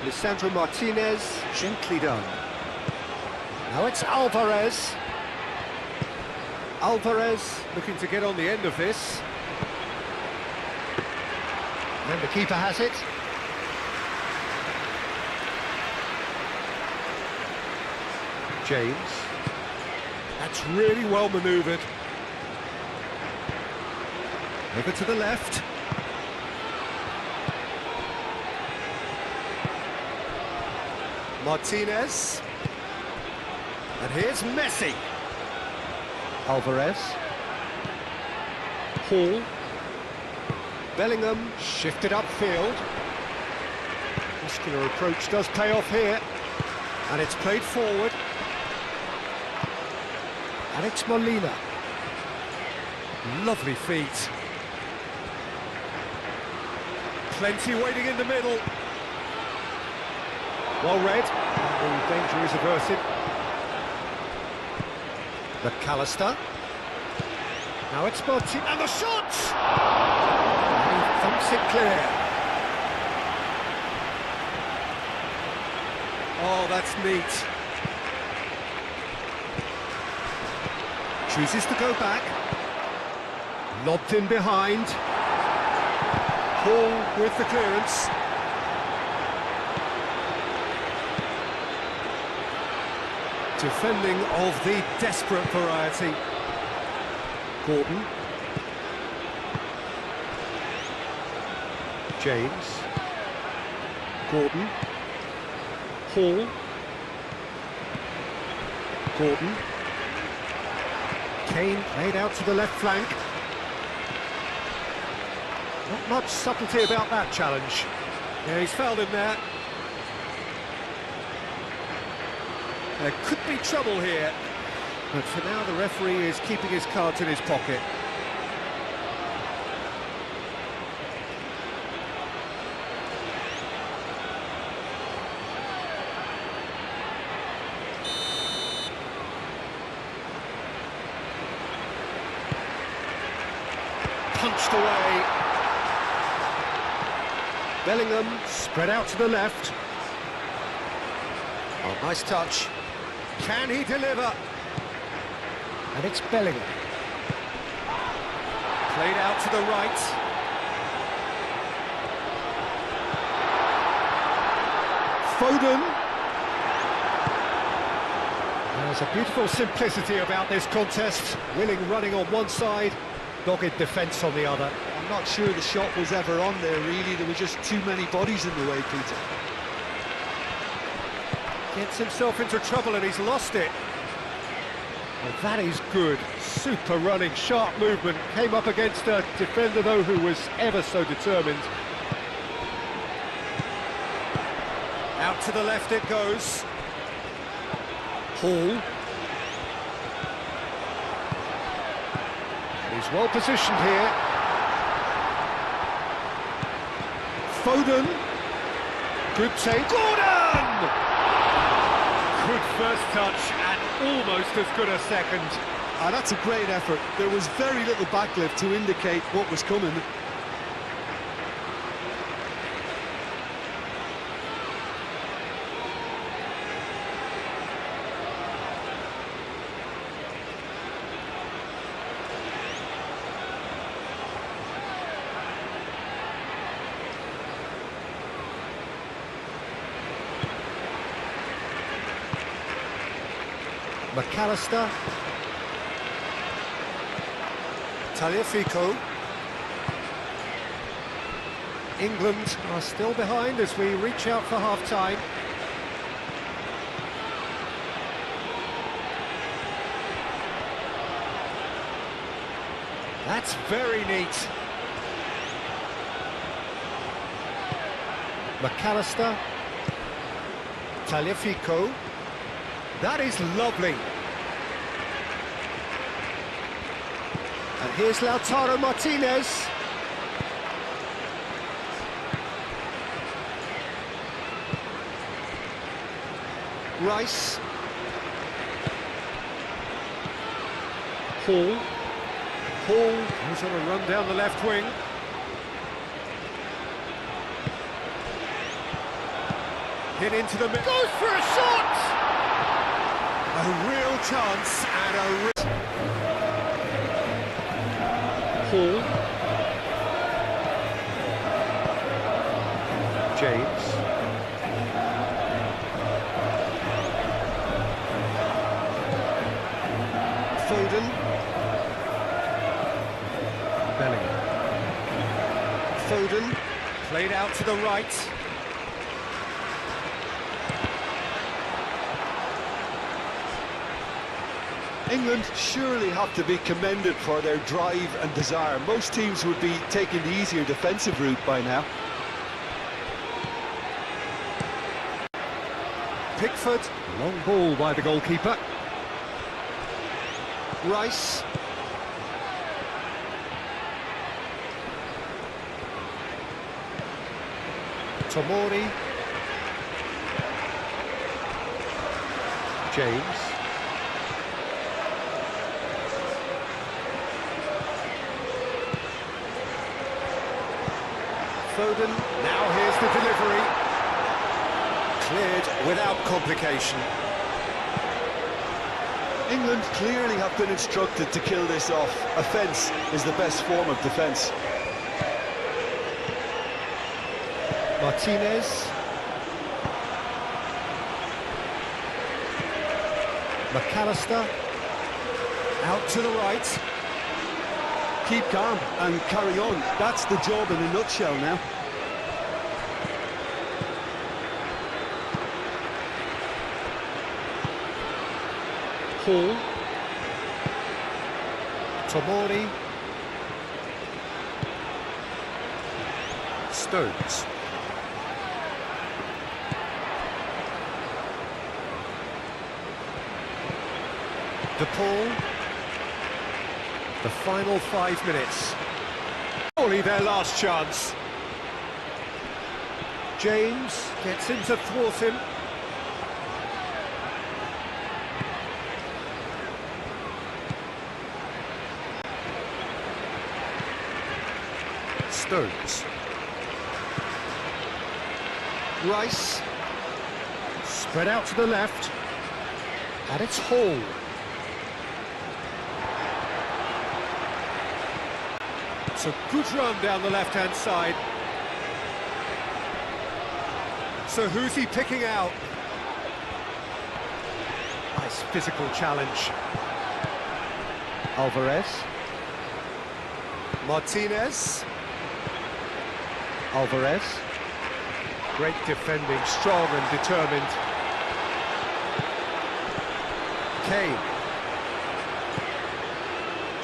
Lisandro Martinez, gently done. Now it's Alvarez. Alvarez looking to get on the end of this. And the keeper has it. James. That's really well manoeuvred. Over to the left. Martinez. And here's Messi. Alvarez. Hall. Bellingham shifted upfield. Muscular approach does pay off here. And it's played forward. Alex Molina. Lovely feet. Plenty waiting in the middle. Well read. The danger is averted. McAllister. Now it's Martin. And the shot! And he thumps it clear. Oh, that's neat. Chooses to go back. Lobbed in behind. Hall with the clearance. Defending of the desperate variety. Gordon. James. Gordon. Hall. Gordon. Kane played out to the left flank. Not much subtlety about that challenge. Yeah, he's fouled him there. There could be trouble here, but for now the referee is keeping his cards in his pocket. Punched away. Bellingham spread out to the left. Oh, nice touch. Can he deliver? And it's Bellingham. Played out to the right. Foden. There's a beautiful simplicity about this contest. Willing running on one side, dogged defence on the other. I'm not sure the shot was ever on there, really. There were just too many bodies in the way, Peter. Gets himself into trouble and he's lost it. Well, that is good. Super running, sharp movement. Came up against a defender, though, who was ever so determined. Out to the left it goes. Hall. He's well positioned here. Foden. Good take. Gordon! Good first touch and almost as good a second. Ah, that's a great effort. There was very little backlift to indicate what was coming. McAllister. Tagliafico. England are still behind as we reach out for half-time. That's very neat. McAllister. Tagliafico. That is lovely. And here's Lautaro Martinez. Rice. Hall. Hall goes on a run down the left wing. Hit into the middle. Goes for a shot! A real chance and a Hall. James. Foden. Bellingham. Foden. Played out to the right. England surely have to be commended for their drive and desire. Most teams would be taking the easier defensive route by now. Pickford. Long ball by the goalkeeper. Rice. Tomori. James. Foden. Now here's the delivery. Cleared without complication. England clearly have been instructed to kill this off. Offence is the best form of defence. Martinez. McAllister. Out to the right. Keep calm and carry on. That's the job in a nutshell now. Hall. Tomori. Stones. DePaul. The final 5 minutes. Surely their last chance. James gets in to thwart him. Stones. Rice. Spread out to the left. And it's Hall. It's a good run down the left-hand side. So who's he picking out? Nice physical challenge. Alvarez. Martinez. Alvarez. Great defending, strong and determined. Kane.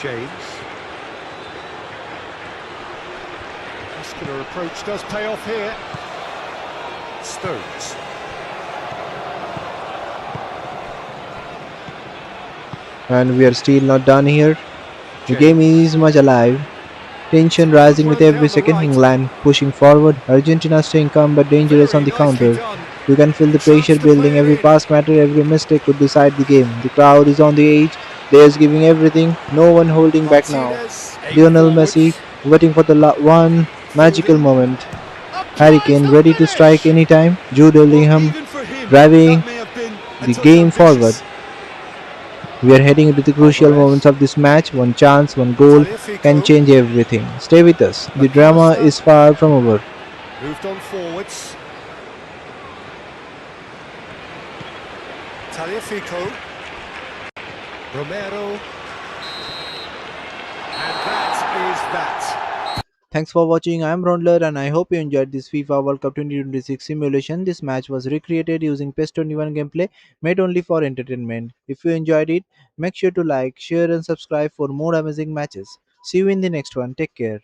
James. Muscular approach does pay off here. Stones. And we are still not done here. The game is much alive. Tension rising with every second. England pushing forward. Argentina staying calm but dangerous on the counter. You can feel the pressure building. Every pass matter, every mistake could decide the game. The crowd is on the edge. Players giving everything. No one holding back now. Lionel Messi waiting for the one magical moment. Harry Kane ready to strike anytime. Jude Bellingham driving the game forward. We are heading into the crucial moments of this match. One chance, one goal can change everything. Stay with us. The drama is far from over. Moved on forwards. Taliafico. Romero. And that is that. Thanks for watching. I am Raundler and I hope you enjoyed this FIFA World Cup 2026 simulation. This match was recreated using PES 21 gameplay made only for entertainment. If you enjoyed it, make sure to like, share and subscribe for more amazing matches. See you in the next one. Take care.